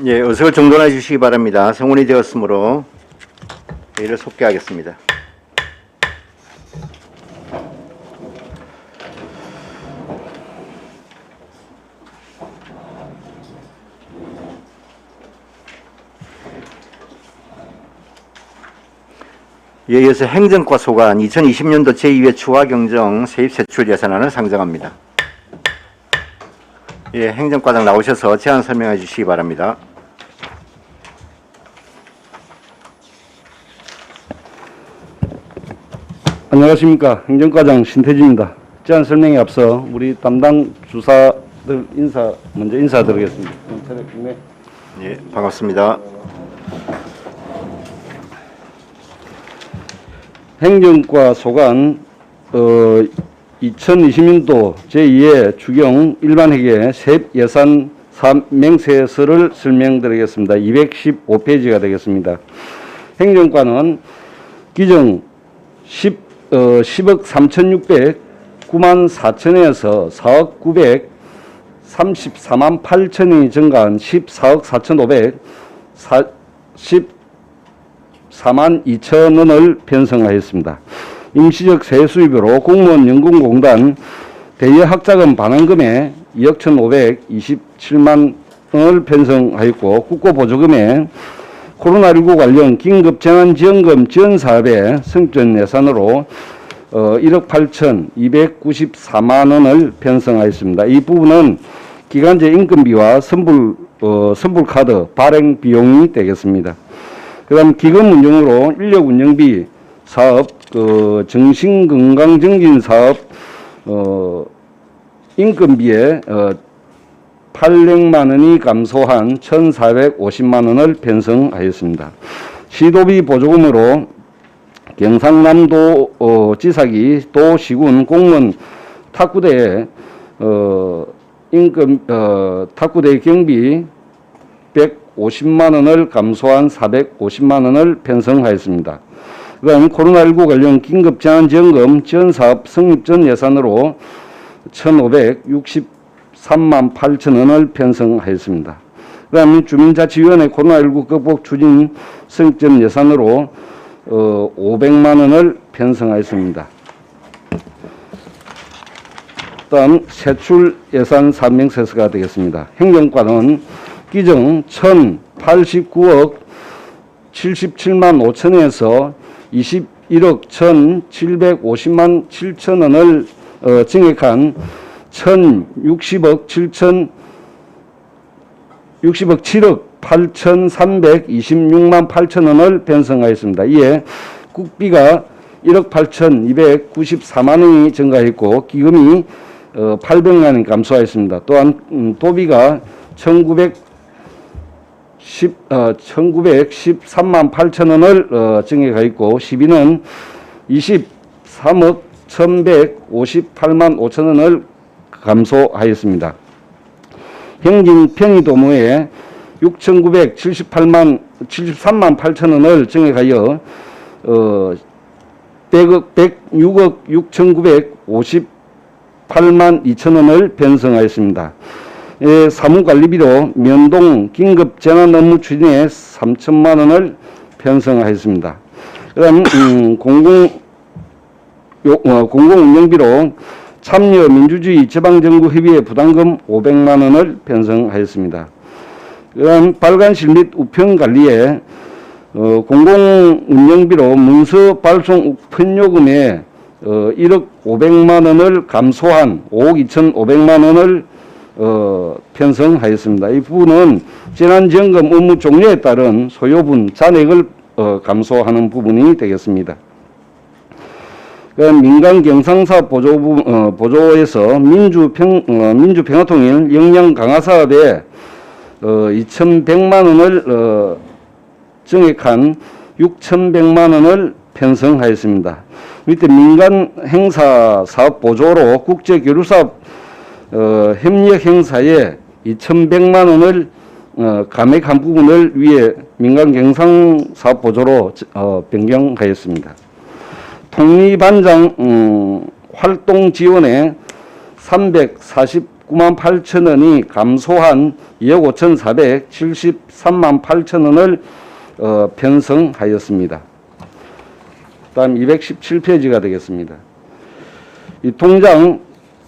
예, 의석을 정돈해 주시기 바랍니다. 성원이 되었으므로 회의를 속개하겠습니다. 이에 이어서 행정과 소관 2020년도 제2회 추가경정 세입세출 예산안을 상정합니다. 예, 행정과장 나오셔서 제안 설명해 주시기 바랍니다. 안녕하십니까. 행정과장 신태진입니다. 제안 설명에 앞서 우리 담당 주사들 먼저 인사드리겠습니다. 예, 반갑습니다. 행정과 소관 2020년도 제2회 추경 일반회계 세입 예산 맹세서를 설명드리겠습니다. 215페이지가 되겠습니다. 행정과는 기정 10억 3,609만 4천에서 4억 934만 8천이 증가한 14억 4,514만 2천 원을 편성하였습니다. 임시적 세수입으로 공무원 연금공단 대여학자금 반환금에 2억 1,527만 원을 편성하였고 국고보조금에 코로나19 관련 긴급재난지원금 지원사업의 성전 예산으로 1억 8,294만 원을 편성하였습니다. 이 부분은 기간제 인건비와 선불카드 발행 비용이 되겠습니다. 그 다음 기금 운영으로 인력 운영비 사업, 정신건강증진 사업, 인건비에 800만 원이 감소한 1,450만 원을 편성하였습니다. 시도비 보조금으로 경상남도 지사기 도시군 공무원 탁구대에 탁구대 경비 150만 원을 감소한 450만 원을 편성하였습니다. 그 다음 코로나19 관련 긴급재난지원금 지원사업 성립 전 예산으로 1,563만 8천 원을 편성하였습니다. 그 다음 주민자치위원회 코로나19 극복 추진 성립 전 예산으로 500만 원을 편성하였습니다. 다음 세출 예산 산명세서가 되겠습니다. 행정과는 기정 1,089억 77만 5천에서 21억 1,750만 7천 원을 증액한 1,060억 7억 8,326만 8천 원을 편성하였습니다. 이에 국비가 1억 8,294만 원이 증가했고 기금이 800만 원이 감소하였습니다. 또한 도비가 1,913만 8천 원을 증액하였고 시비는 23억 1,158만 5천 원을 감소하였습니다. 행진 편의도무에 6,973만 8천 원을 증액하여 106억 6,958만 2천 원을 편성하였습니다. 사무관리비로 면동 긴급재난 업무 추진에 3천만 원을 편성하였습니다. 그 다음 공공운영비로 참여민주주의 지방정부협의회 부담금 500만 원을 편성하였습니다. 그 다음 발간실 및 우편관리에 공공운영비로 문서 발송 우편요금에 1억 500만 원을 감소한 5억 2,500만 원을 편성하였습니다. 이 부분은 재난지원금 업무 종료에 따른 소요분 잔액을 감소하는 부분이 되겠습니다. 민간 경상사업 보조에서 민주평화통일 역량 강화 사업에 2,100만 원을 증액한 6,100만 원을 편성하였습니다. 밑에 민간 행사 사업 보조로 국제 교류 사업 협력 행사에 2,100만 원을 감액한 부분을 위해 민간 경상 사업 보조로 변경하였습니다. 통리반장 활동 지원에 349억 9만 8천 원이 감소한 2억 5,473만 8천 원을 편성하였습니다. 다음 217페이지가 되겠습니다. 이 통장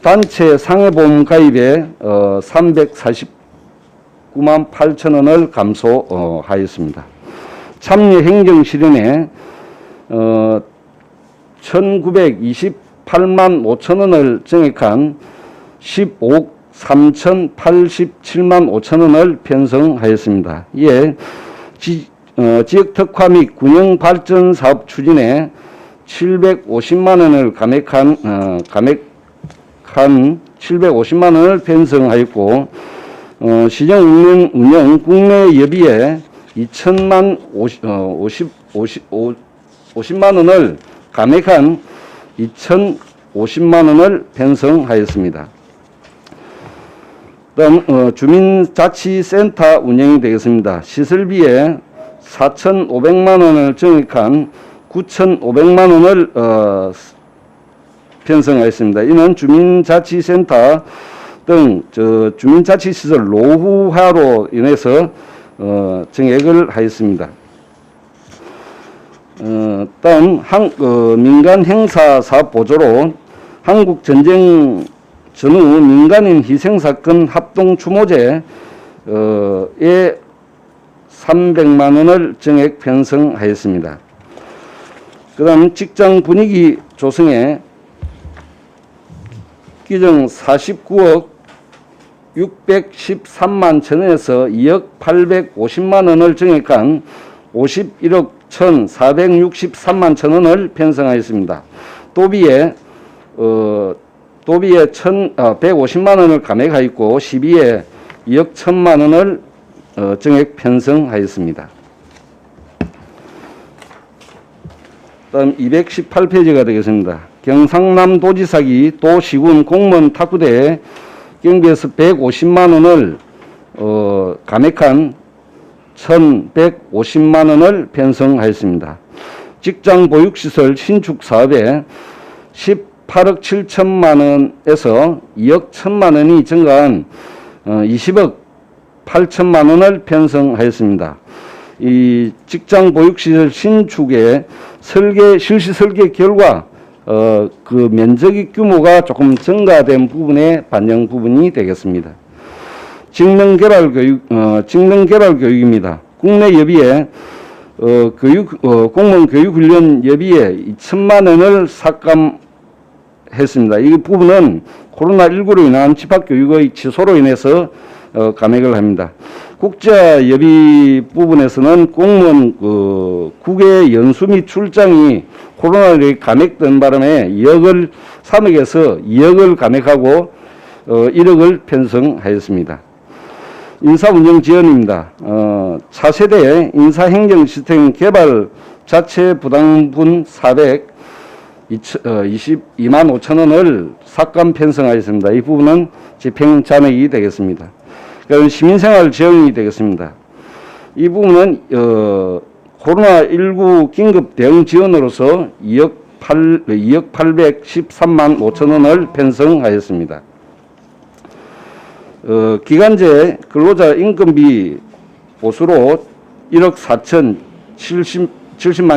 단체 상해보험 가입에 349만 8천 원을 감소하였습니다. 참여 행정 실현에 1,928만 5천 원을 증액한 15억 3,087만 5천 원을 편성하였습니다. 이에 지역 특화 및 군영 발전 사업 추진에 750만 원을 감액한 750만 원을 편성하였고, 시정 운영 국내 예비에 50만 원을 감액한 2,050만 원을 편성하였습니다. 다음 주민자치센터 운영이 되겠습니다. 시설비에 4,500만 원을 증액한 9,500만 원을 편성하였습니다. 이는 주민자치센터 등 주민자치시설 노후화로 인해서 증액을 하였습니다. 다음 민간 행사 사업 보조로 한국전쟁 전후 민간인 희생사건 합동 추모제에 300만 원을 증액 편성하였습니다. 그 다음 직장 분위기 조성에 기정 49억 613만 천원에서 2억 850만 원을 증액한 51억 1,463만 천원을 편성하였습니다. 도비에 150만 원을 감액하였고 12에 2억 1,000만 원을 증액 편성하였습니다. 다음 218페이지가 되겠습니다. 경상남 도지사기 도시군 공무원 탁구대에 경비에서 150만 원을 감액한 1,150만 원을 편성하였습니다. 직장 보육시설 신축 사업에 18억 7천만 원에서 2억 1천만 원이 증가한 20억 8천만 원을 편성하였습니다. 이 직장 보육시설 신축의 실시 설계 결과 그 면적의 규모가 조금 증가된 부분에 반영 부분이 되겠습니다. 직능개발 교육입니다. 국내 예비에 공무원 교육훈련 예비에 2천만 원을 삭감했습니다. 이 부분은 코로나19로 인한 집합교육의 취소로 인해서 감액을 합니다. 국자 예비 부분에서는 공무원 국외 연수 및 출장이 코로나로 감액된 바람에 3억에서 2억을 감액하고 1억을 편성하였습니다. 인사운영 지원입니다. 차세대 인사행정 시스템 개발 자체 부담분 422만 5천 원을 삭감 편성하였습니다. 이 부분은 집행 잔액이 되겠습니다. 시민생활 지원이 되겠습니다. 이 부분은 코로나19 긴급 대응 지원으로서 2억 813만 5천 원을 편성하였습니다. 기간제 근로자 인건비 보수로 1억 70만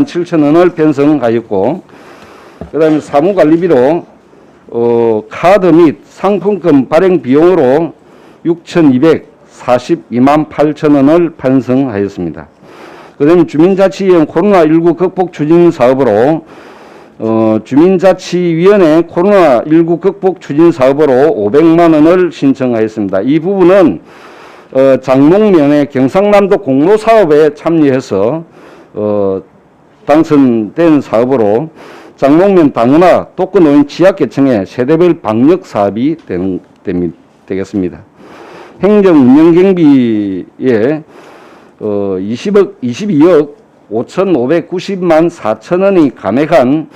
7천 원을 편성하였고, 그 다음에 사무관리비로 카드 및 상품권 발행 비용으로 6,242만 8천 원을 편성하였습니다. 그 다음에 주민자치위원 코로나19 극복 추진 사업으로 주민자치위원회 코로나19 극복 추진 사업으로 500만 원을 신청하였습니다. 이 부분은 장목면의 경상남도 공로사업에 참여해서 당선된 사업으로 장목면 당원화 독거노인 취약계층의 세대별 방역 사업이 되겠습니다. 행정운영경비에 22억 5,590만 4천 원이 감액한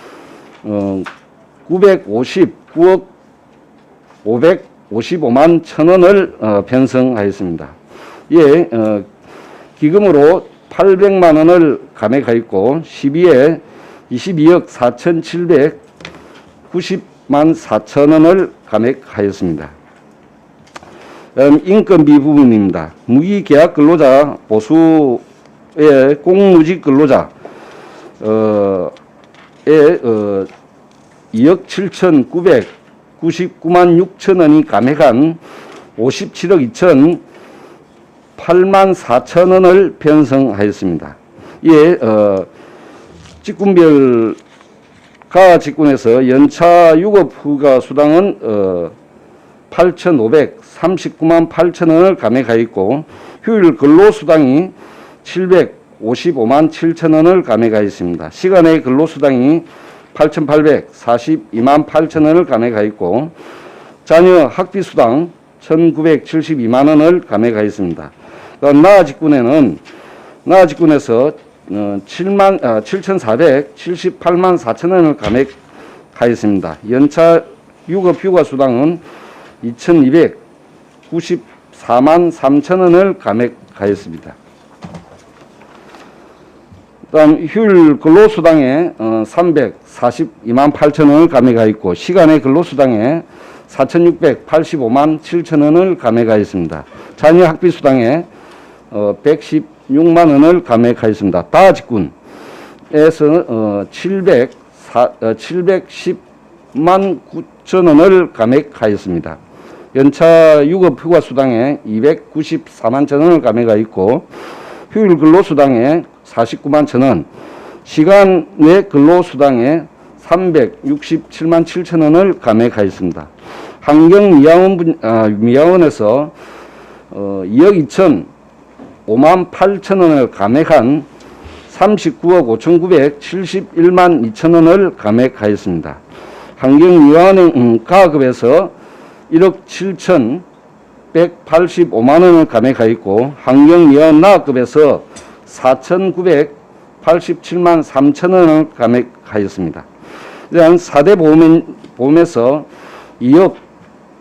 959억 555만 천 원을 편성하였습니다. 예, 기금으로 800만 원을 감액하였고 12에 22억 4,790만 4천 원을 감액하였습니다. 인건비 부분입니다. 무기계약 근로자 보수의 공무직 근로자 2억 7,999만 6천 원이 감액한 57억 2천 8만 4천 원을 편성하였습니다. 이에 직군별 가 직군에서 연차 유급 휴가 수당은 8,539만 8천 원을 감액하였고 휴일 근로수당이 755만 7천 원을 감액하였습니다. 시간의 근로수당이 8,842만 8천 원을 감액하였고 자녀 학비수당 1,972만 원을 감액하였습니다. 나아 직군에서 7,478만 4천 원을 감액하였습니다. 연차 유급 휴가 수당은 2,294만 3천 원을 감액하였습니다. 다음 휴일 근로수당에 342만 8천 원을 감액하였고 시간의 근로수당에 4,685만 7천 원을 감액하였습니다. 자녀 학비수당에 116만 원을 감액하였습니다. 다 직군에서 710만 9천 원을 감액하였습니다. 연차 유급 휴가 수당에 294만 천 원을 감액하였고 휴일 근로수당에 49만 천 원, 시간 내 근로수당에 367만 7천 원을 감액하였습니다. 환경미화원에서 2억 2천 5만 8천 원을 감액한 39억 5,971만 2천 원을 감액하였습니다. 환경미화원 가급에서 1억 7천 185만 원을 감액하였고 환경미화원 나급에서 4,987만 3천 원을 감액하였습니다. 또한 4대 보험에서 2억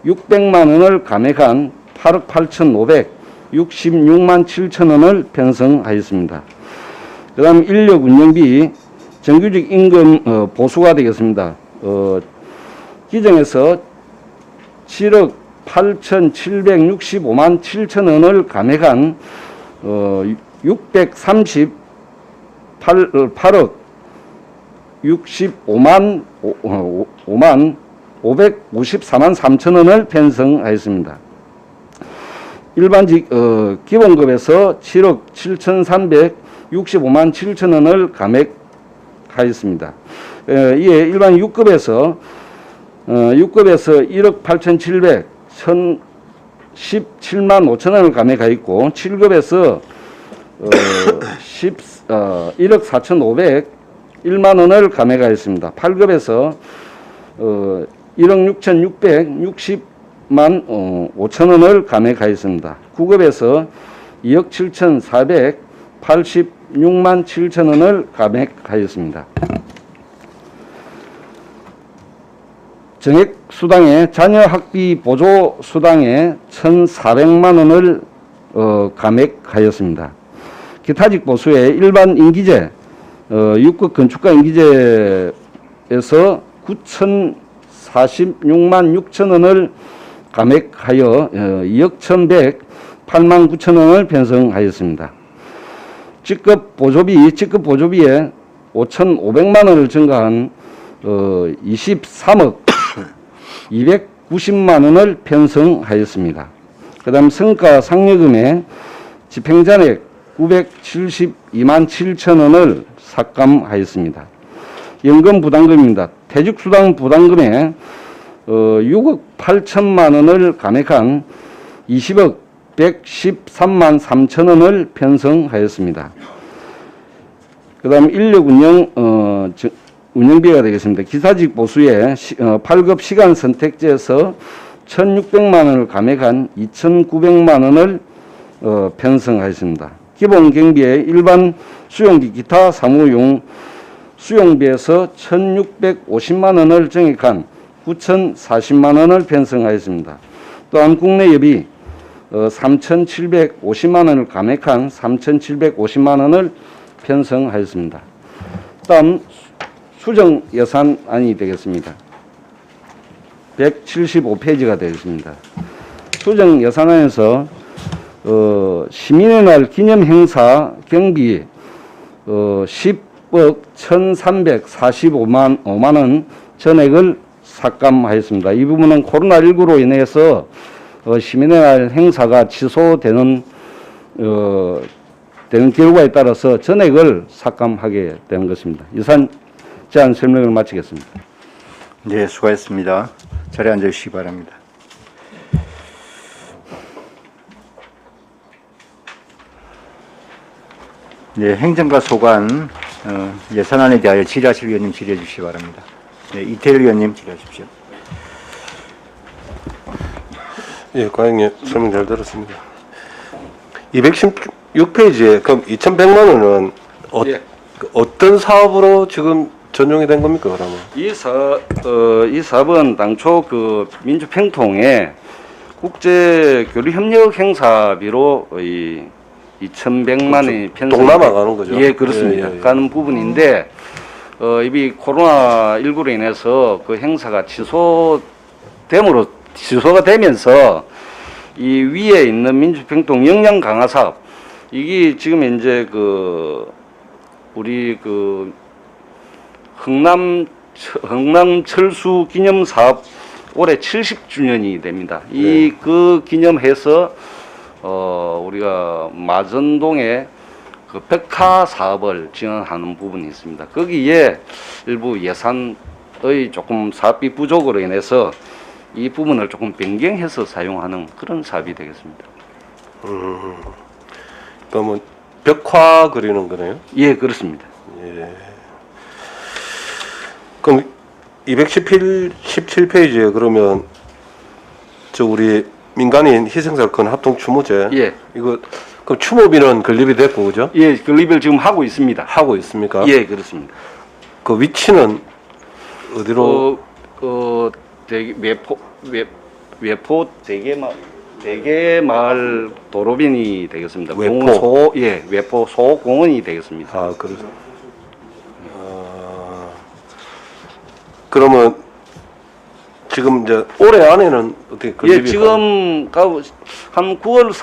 600만 원을 감액한 8억 8,566만 7천 원을 편성하였습니다. 그 다음 인력 운영비 정규직 임금 보수가 되겠습니다. 기정에서 7억 8,765만 7천 원을 감액한 638억 65만 554만 3천 원을 편성하였습니다. 일반직 기본급에서 7억 7,365만 7천 원을 감액하였습니다. 이에 일반 6급에서 1억 8,717만 5천 원을 감액하였고 7급에서 1억 4,501만 원을 감액하였습니다. 8급에서 1억 6,660만 5천 원을 감액하였습니다. 9급에서 2억 7,486만 7천 원을 감액하였습니다. 정액 수당에 자녀 학비 보조 수당에 1,400만 원을 감액하였습니다. 기타직 보수의 일반 임기제 6급 건축가 임기제에서 9,046만 6천 원을 감액하여 2억 1,108만 9천 원을 편성하였습니다. 직급 보조비에 5,500만 원을 증가한 23억 290만 원을 편성하였습니다. 그 다음 성과 상여금에 집행잔액 972만 7천 원을 삭감하였습니다. 연금 부담금입니다. 퇴직수당 부담금에 6억 8천만 원을 감액한 20억 113만 3천 원을 편성하였습니다. 그 다음 인력 운영비가 되겠습니다. 기사직 보수의 8급 시간 선택제에서 1,600만 원을 감액한 2,900만 원을 편성하였습니다. 기본 경비의 일반 수용기 기타 사무용 수용비에서 1,650만 원을 증액한 9,040만 원을 편성하였습니다. 또한 국내 여비 3,750만 원을 감액한 3,750만 원을 편성하였습니다. 다음 수정 예산안이 되겠습니다. 175페이지가 되겠습니다. 추정 예산안에서 시민의 날 기념 행사 경비 10억 1,345만 원 전액을 삭감하였습니다. 이 부분은 코로나19로 인해서 시민의 날 행사가 취소되는 되는 결과에 따라서 전액을 삭감하게 되는 것입니다. 이상 제안 설명을 마치겠습니다. 네, 수고했습니다. 자리에 앉아주시기 바랍니다. 네, 행정과 소관 예산안에 대하여 질의하실 의원님 질의해 주시기 바랍니다. 네, 이태일 의원님 질의하십시오. 예, 과장님 설명 잘 들었습니다. 216페이지에 그럼 2,100만 원은 예. 어떤 사업으로 지금 전용이 된 겁니까, 그러면? 이 사업은 당초 그 민주평통에 국제 교류 협력 행사비로 이 2,100만 원이 편성. 동남아 가는 거죠? 예, 그렇습니다. 예. 가는 부분인데 이미 코로나 19로 인해서 그 행사가 취소가 되면서 이 위에 있는 민주평통 역량 강화 사업 이게 지금 이제 그 우리 그 흥남 철수 기념 사업 올해 70주년이 됩니다. 이 그 기념해서 우리가 마전동에 그 백화 사업을 지원하는 부분이 있습니다. 거기에 일부 예산의 조금 사업비 부족으로 인해서 이 부분을 조금 변경해서 사용하는 그런 사업이 되겠습니다. 그러면 벽화 그리는 거네요? 예, 그렇습니다. 예. 그럼 217페이지에 그러면 저 우리 민간인 희생사건 합동 추모제 예. 이거 그럼 추모비는 건립이 됐고 그죠? 예, 건립을 지금 하고 있습니다. 하고 있습니까? 예, 그렇습니다. 그 위치는 어디로? 외포 대개마을 도로변이 되겠습니다. 외포? 외포 소공원이 되겠습니다. 아, 그래서 그러면 지금 이제 올해 안에는 어떻게 건립이 예, 지금 한 9월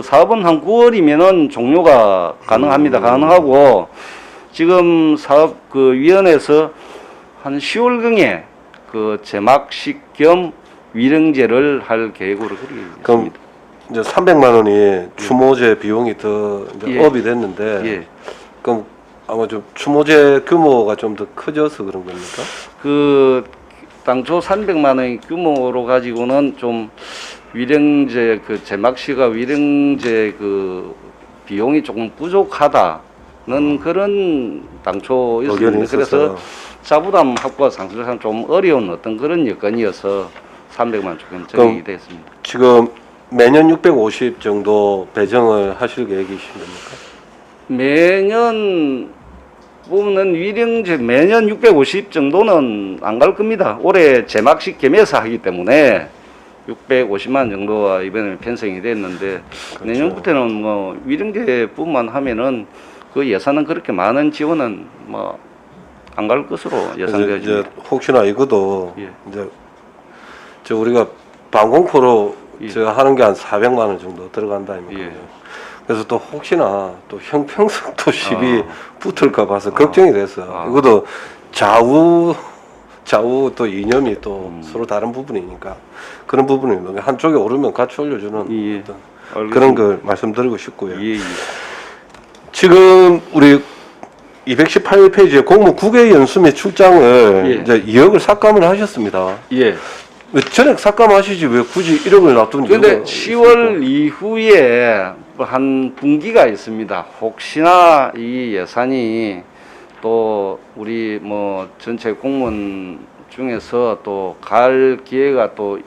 사업은 한 9월이면은 종료가 가능합니다. 가능하고 지금 사업 그 위원회에서 한 10월경에 그 제막식 겸 위령제를 할 계획으로 그리고 그럼 있습니다. 이제 300만 원이 추모제 비용이 더 이제 예. 업이 됐는데 예. 그럼 아마 좀 추모제 규모가 좀 더 커져서 그런 겁니까? 그 당초 300만 원 규모로 가지고는 좀 위령제 그 제막시가 위령제 그 비용이 조금 부족하다는 그런 당초 의견이 있었습니다. 그래서 자부담 확보와 상실상 좀 어려운 어떤 그런 여건이어서 300만 조금 적용이 됐습니다. 지금 매년 650 정도 배정을 하실 계획이신 겁니까? 매년 보면은 위령제 매년 650 정도는 안 갈 겁니다. 올해 제막식 겸해서 하기 때문에 650만 정도가 이번에 편성이 됐는데 그렇죠. 내년부터는 뭐 위령제뿐만 하면은 그 예산은 그렇게 많은 지원은 뭐 안 갈 것으로 이제 예상되어집니다. 혹시나 이것도 예. 이제 저 우리가 방공포로 예. 저 하는 게 한 400만 원 정도 들어간다 아닙니까? 예. 그래서 또 혹시나 또 형평성 또 시비 아. 붙을까 봐서 걱정이 돼서 아. 이것도 좌우 또 이념이 또 서로 다른 부분이니까 그런 부분이 있는데 한쪽에 오르면 같이 올려주는 예. 어떤 알겠습니다. 그런 걸 말씀드리고 싶고요. 예, 예. 지금 우리 218페이지에 공무 9개 연수 및 출장을 예. 이제 2억을 삭감을 하셨습니다. 예. 왜 전액 삭감하시지 왜 굳이 1억을 놔둔 그런데 이유가 10월 이후에 한 분기가 있습니다. 혹시나 이 예산이 또 우리 뭐 전체 공무원 중에서 또 갈 기회가 또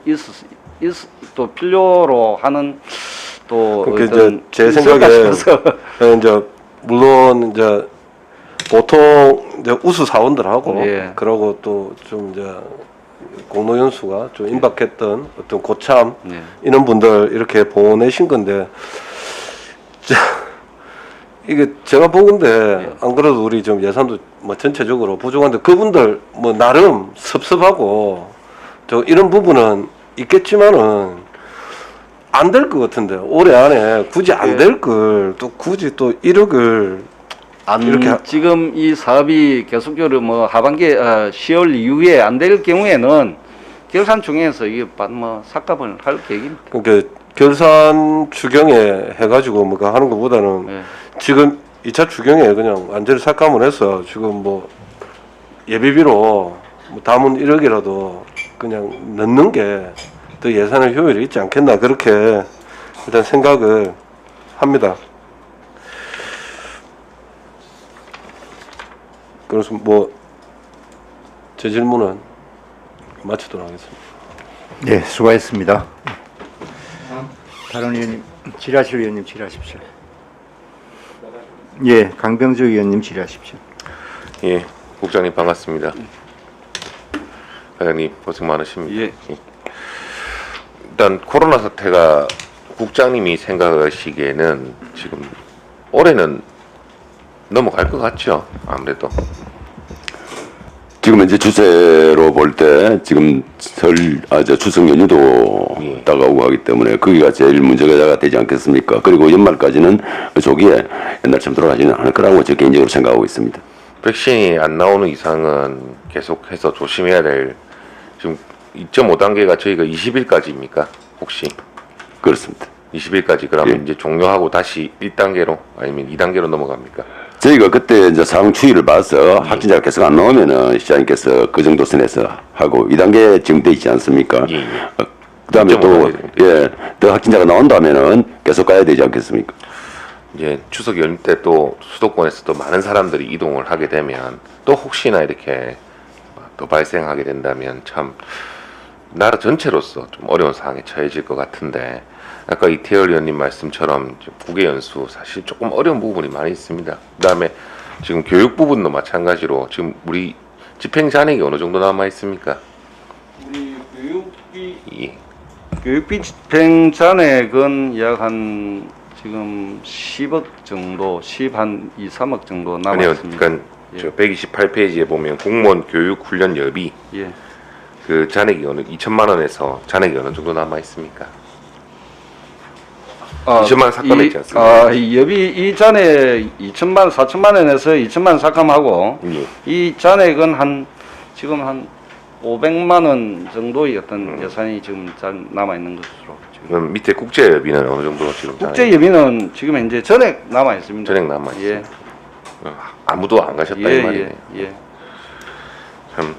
또 필요로 하는 또 그러니까 어떤 이제 제 있을까 생각에 싶어서. 이제 물론 이제 보통 이제 우수 사원들하고 예. 그러고 또 좀 이제 공로 연수가 좀 임박했던 어떤 고참 네. 이런 분들 이렇게 보내신 건데 이게 제가 보건데 안 그래도 우리 좀 예산도 뭐 전체적으로 부족한데 그분들 뭐 나름 섭섭하고 저 이런 부분은 있겠지만은 안 될 것 같은데 올해 안에 굳이 안 될 걸 또 굳이 또 1억을 이렇게 지금 이 사업이 계속적으로 뭐 하반기 10월 이후에 안 될 경우에는 결산청에서 이게 뭐 삭감을 할 계획입니다. 그러니까 결산 추경에 해가지고 뭐가 하는 것보다는 예. 지금 2차 추경에 그냥 완전히 삭감을 해서 지금 뭐 예비비로 뭐 담은 1억이라도 그냥 넣는 게 더 예산의 효율이 있지 않겠나 그렇게 일단 생각을 합니다. 그래서 뭐 제 질문은 마치도록 하겠습니다. 네, 수고했습니다. 다른 의원님, 질의하실 의원님 질의하십시오. 예, 강병주 의원님 질의하십시오. 예, 국장님 반갑습니다. 회장님 고생 많으십니다. 예. 일단 코로나 사태가 국장님이 생각하시기에는 지금 올해는 넘어갈 것 같죠? 아무래도. 지금 현재 추세로 볼 때 지금 추석 연휴도 예. 다가오고 하기 때문에 거기가 제일 문제가 되지 않겠습니까? 그리고 연말까지는 조기에 옛날처럼 돌아가지는 않을 거라고 저 개인적으로 생각하고 있습니다. 백신이 안 나오는 이상은 계속해서 조심해야 될, 지금 2.5단계가 저희가 20일까지입니까? 혹시? 그렇습니다. 20일까지 그러면 예. 이제 종료하고 다시 1단계로 아니면 2단계로 넘어갑니까? 저희가 그때 이제 상황 추이를 봐서 확진자가 계속 안 나오면은 시장님께서 그 정도 선에서 하고 2단계 지금 돼 있지 않습니까? 예, 예. 그다음에 또 2.5 더 확진자가 나온다면은 계속 가야 되지 않겠습니까? 이제 추석 연휴 때 또 수도권에서 또 많은 사람들이 이동을 하게 되면 또 혹시나 이렇게 더 발생하게 된다면 참 나라 전체로서 좀 어려운 상황에 처해질 것 같은데, 아까 이태열 의원님 말씀처럼 국외 연수 사실 조금 어려운 부분이 많이 있습니다. 그다음에 지금 교육 부분도 마찬가지로 지금 우리 집행 잔액이 어느 정도 남아 있습니까? 우리 교육비 예. 교육비 집행 잔액은 약 한 지금 10억 정도, 10한 2, 3억 정도 남아 아니요, 있습니다. 그러니까 저 128페이지에 보면 공무원 교육 훈련 여비 예. 그 잔액이 어느 2천만 원에서 잔액이 어느 정도 남아 있습니까? 2천만 삭감했지 않습니까? 이 여비 이 잔액 2천만 4천만 원에서 2천만 원 삭감하고 예. 이 잔액은 한 지금 한 500만 원 정도의 어떤 예산이 지금 남아 있는 것으로 지금. 그럼 밑에 국제 여비는 어느 정도 지금 국제 여비는 지금 현재 전액 남아 있습니다. 전액 남아 있습니다. 예. 아무도 안 가셨다 이 말이네요. 예. 참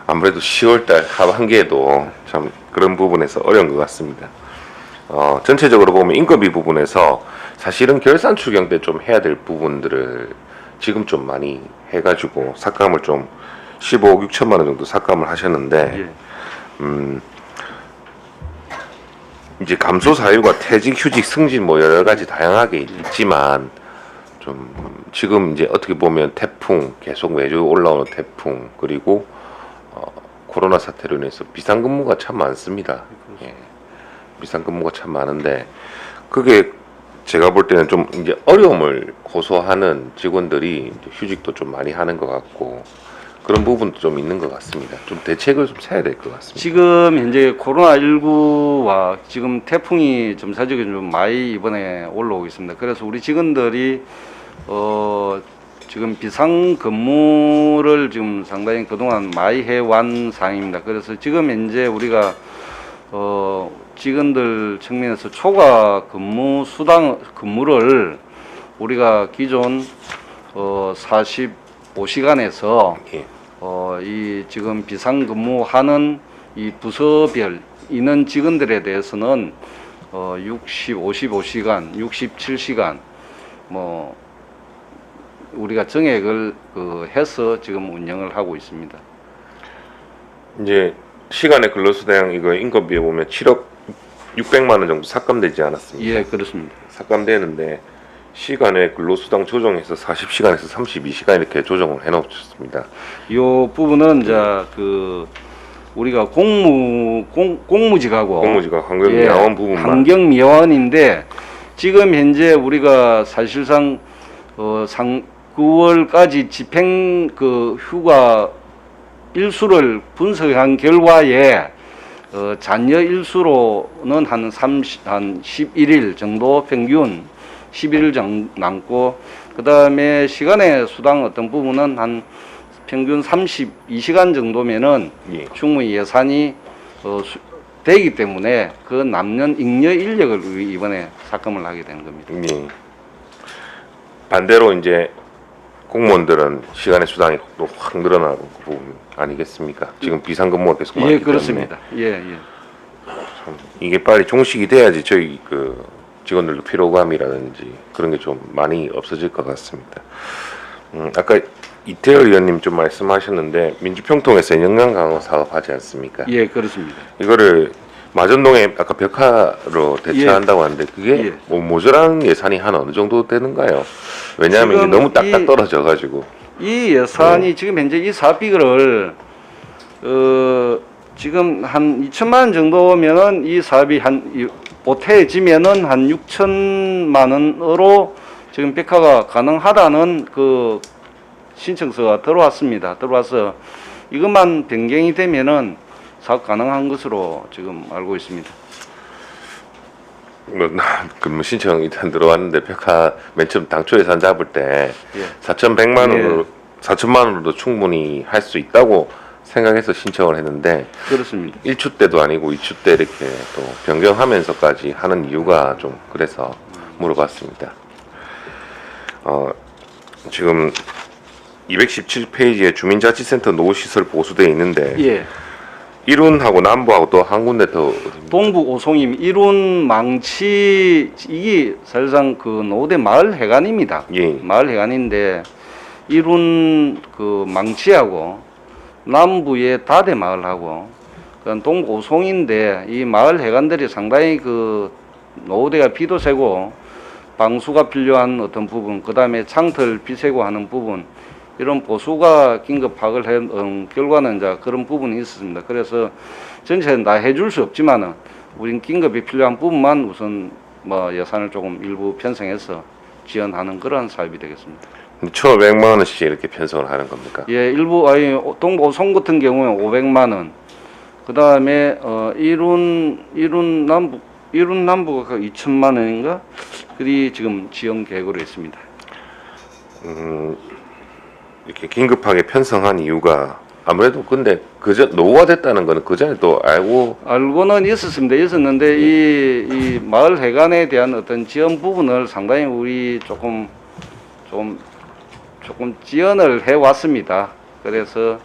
아무래도 10월달 하반기에도 참 그런 부분에서 어려운 것 같습니다. 전체적으로 보면 인건비 부분에서 사실은 결산 추경 때 좀 해야 될 부분들을 지금 좀 많이 해가지고 삭감을 좀 15억 6천만 원 정도 삭감을 하셨는데, 예. 이제 감소 사유가 퇴직, 휴직, 승진 뭐 여러 가지 다양하게 있지만 좀 지금 이제 어떻게 보면 태풍 계속 매주 올라오는 태풍, 그리고 코로나 사태로 인해서 비상근무가 참 많습니다. 예. 비상근무가 참 많은데 그게 제가 볼 때는 좀 이제 어려움을 고소하는 직원들이 이제 휴직도 좀 많이 하는 것 같고 그런 부분도 좀 있는 것 같습니다. 좀 대책을 좀 세야 될 것 같습니다. 지금 현재 코로나19와 지금 태풍이 점차적으로 좀 많이 이번에 올라오고 있습니다. 그래서 우리 직원들이 지금 비상 근무를 지금 상당히 그동안 많이 해왔 상황입니다. 그래서 지금 현재 우리가 직원들 측면에서 초과 근무를 우리가 기존 45시간에서 예. 이 지금 비상근무하는 이 부서별 인원 직원들에 대해서는 55시간, 67시간 뭐 우리가 정액을 해서 지금 운영을 하고 있습니다. 이제 시간의 근로수당 이거 인건비에 보면 7억 600만 원 정도 삭감되지 않았습니까? 예, 그렇습니다. 삭감되는데 시간의 근로수당 조정해서 40시간에서 32시간 이렇게 조정을 해놓으셨습니다. 이 부분은 이제 우리가 공무직하고 공무지가 환경미화원 부분만 환경미화원인데 지금 현재 우리가 사실상 9월까지 집행 휴가 일수를 분석한 결과에 잔여 일수로는 한 11일 정도 평균 11일 정도 남고, 그 다음에 시간의 수당 어떤 부분은 한 평균 32시간 정도면은 예. 충분히 예산이 되기 때문에 그 남는 잉여 인력을 이번에 삭감을 하게 된 겁니다. 예. 반대로 이제 공무원들은 시간의 수당이 또 확 늘어나는 부분 아니겠습니까? 지금 비상근무가 계속 많기 예, 때문에 그렇습니다. 예, 예. 참 이게 빨리 종식이 돼야지 저희 그 직원들도 피로감이라든지 그런 게 좀 많이 없어질 것 같습니다. 아까 이태열 의원님 좀 말씀하셨는데 민주평통에서 영양 강화 사업 하지 않습니까? 예, 그렇습니다. 이거를 마전동에 아까 벽화로 대체한다고 하는데 그게 예. 뭐 모자란 예산이 한 어느 정도 되는가요? 왜냐하면 이게 지금 너무 딱딱 이- 떨어져 가지고 이 예산이 지금 현재 이 사업비를 지금 한 2천만 원 정도면은 이 사업이 보태지면은 한 6천만 원으로 지금 백화가 가능하다는 그 신청서가 들어왔습니다. 들어와서 이것만 변경이 되면은 사업 가능한 것으로 지금 알고 있습니다. 근무 신청 일단 들어왔는데 벽화 맨 처음 당초 예산 잡을 때 예. 4,100만 원으로 4천만 원으로도 충분히 할 수 있다고 생각해서 신청을 했는데 그렇습니다. 1추 때도 아니고 2추 때 이렇게 또 변경하면서까지 하는 이유가 좀 그래서 물어봤습니다. 지금 217페이지에 주민자치센터 노후시설 보수되어 있는데 예. 일운하고 남부하고 또 한 군데 더 동북 오송임 일운 망치 이게 사실상 그 노후대 마을 해관입니다. 예. 마을 해관인데 일운 그 망치하고 남부의 다대 마을하고 그 동북 오송인데 이 마을 해관들이 상당히 그 노후대가 비도 새고 방수가 필요한 어떤 부분, 그 다음에 창틀 비세고 하는 부분, 이런 보수가 긴급 파악을 한 결과는 이제 그런 부분이 있었습니다. 그래서 전체는 다 해줄 수 없지만은 우린 긴급이 필요한 부분만 우선 뭐 예산을 조금 일부 편성해서 지원하는 그런 사업이 되겠습니다. 1,500만 원씩 이렇게 편성을 하는 겁니까? 예, 일부 동북 오송 같은 경우에 500만 원, 그 다음에 일운 남부가 2천만 원인가? 그리 지금 지원 계획으로 있습니다. 이렇게 긴급하게 편성한 이유가 아무래도 근데 그전 노후가 됐다는 거는 그 전에 또 알고는 있었는데 이 마을 해관에 대한 어떤 지원 부분을 상당히 우리 조금 지원을 해 왔습니다. 그래서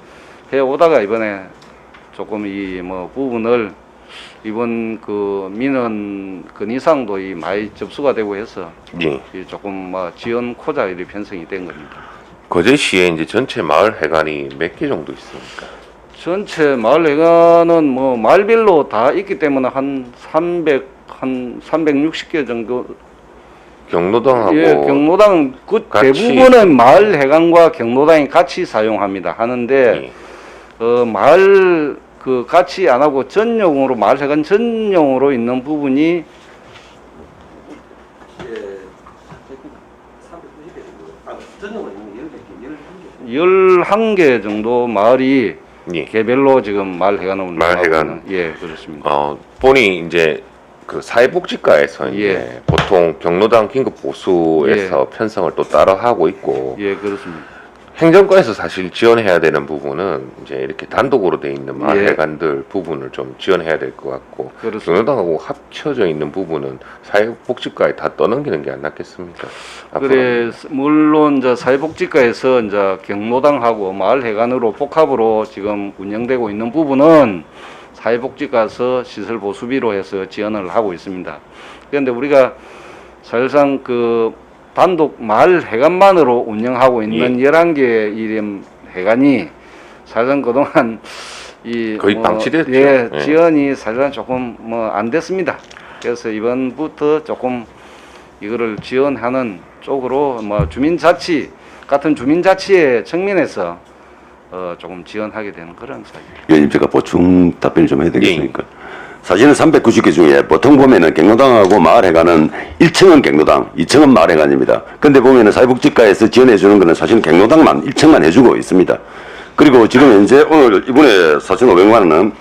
해 오다가 이번에 조금 이 뭐 부분을 이번 그 민원 건의사항도 이 많이 접수가 되고 해서 예. 이 조금 뭐 지원 코자 이렇게 편성이 된 겁니다. 거제시에 이제 전체 마을 해관이 몇 개 정도 있습니까? 전체 마을 해관은 뭐 마을별로 다 있기 때문에 한 360개 정도. 경로당하고 예, 경로당 그 같이- 대부분은 마을 해관과 경로당이 같이 사용합니다. 하는데 예. 마을 그 같이 안 하고 전용으로 마을 해관 전용으로 있는 부분이 11개 정도 마을이 예. 개별로 지금 마을 해관을 운영하고 마을 해관. 있는, 예, 그렇습니다. 본이 이제 그 사회복지과에서 이제 예. 보통 경로당 긴급 보수에서 편성을 또 따로 하고 있고 예, 그렇습니다. 행정과에서 사실 지원해야 되는 부분은 이제 이렇게 단독으로 돼 있는 마을 예. 해관들 부분을 좀 지원해야 될 것 같고 그렇습니다. 경로당하고 합쳐져 있는 부분은 사회복지과에 다 떠넘기는 게 안 낫겠습니까? 그래 물론 이제 사회복지과에서 이제 경로당하고 마을 해관으로 복합으로 지금 운영되고 있는 부분은 사회복지과에서 시설 보수비로 해서 지원을 하고 있습니다. 그런데 우리가 사실상 그 단독 마을 해관만으로 운영하고 있는 11개 이름 해관이 사실상 그동안 이 거의 방치됐죠. 예, 예. 지원이 사실상 조금 뭐 안 됐습니다. 그래서 이번부터 조금 이거를 지원하는 쪽으로 뭐 주민자치 같은 주민자치의 측면에서 조금 지원하게 되는 그런 사입니다. 의원님 제가 보충 답변을 좀 해야 되겠습니까? 사실은 390개 중에 보통 보면은 경로당하고 마을해관은 1층은 경로당, 2층은 마을해관입니다. 근데 보면은 사회복지과에서 지원해 주는 거는 사실은 경로당만 1층만 해주고 있습니다. 그리고 지금 현재 오늘 이번에 4,500만 원은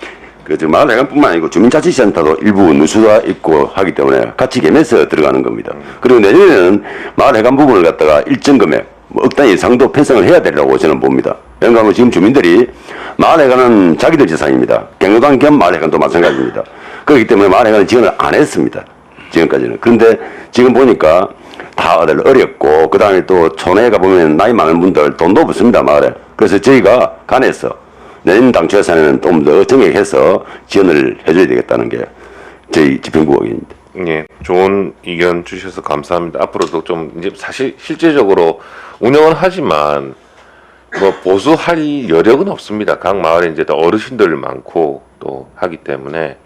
그 마을회관뿐만 아니고 주민자치센터도 일부 누수가 있고 하기 때문에 같이 겸해서 들어가는 겁니다. 그리고 내년에는 마을회관 부분을 갖다가 일정 금액, 뭐 억 단위 이상도 편성을 해야 되려고 저는 봅니다. 왜냐하면 지금 주민들이 마을회관은 자기들 재산입니다. 경로당 겸 마을회관도 마찬가지입니다. 그렇기 때문에 마을회관은 지원을 안 했습니다. 지금까지는. 그런데 지금 보니까 다들 어렵고 그 다음에 또 촌에 가보면 나이 많은 분들 돈도 없습니다, 마을에. 그래서 저희가 간에서 내년 당초 예산에는 좀 더 정액해서 지원을 해줘야 되겠다는 게 저희 집행부의입니다. 예, 좋은 의견 주셔서 감사합니다. 앞으로도 좀 이제 사실 실제적으로 운영은 하지만 뭐 보수할 여력은 없습니다. 각 마을에 이제 더 어르신들 많고 또 하기 때문에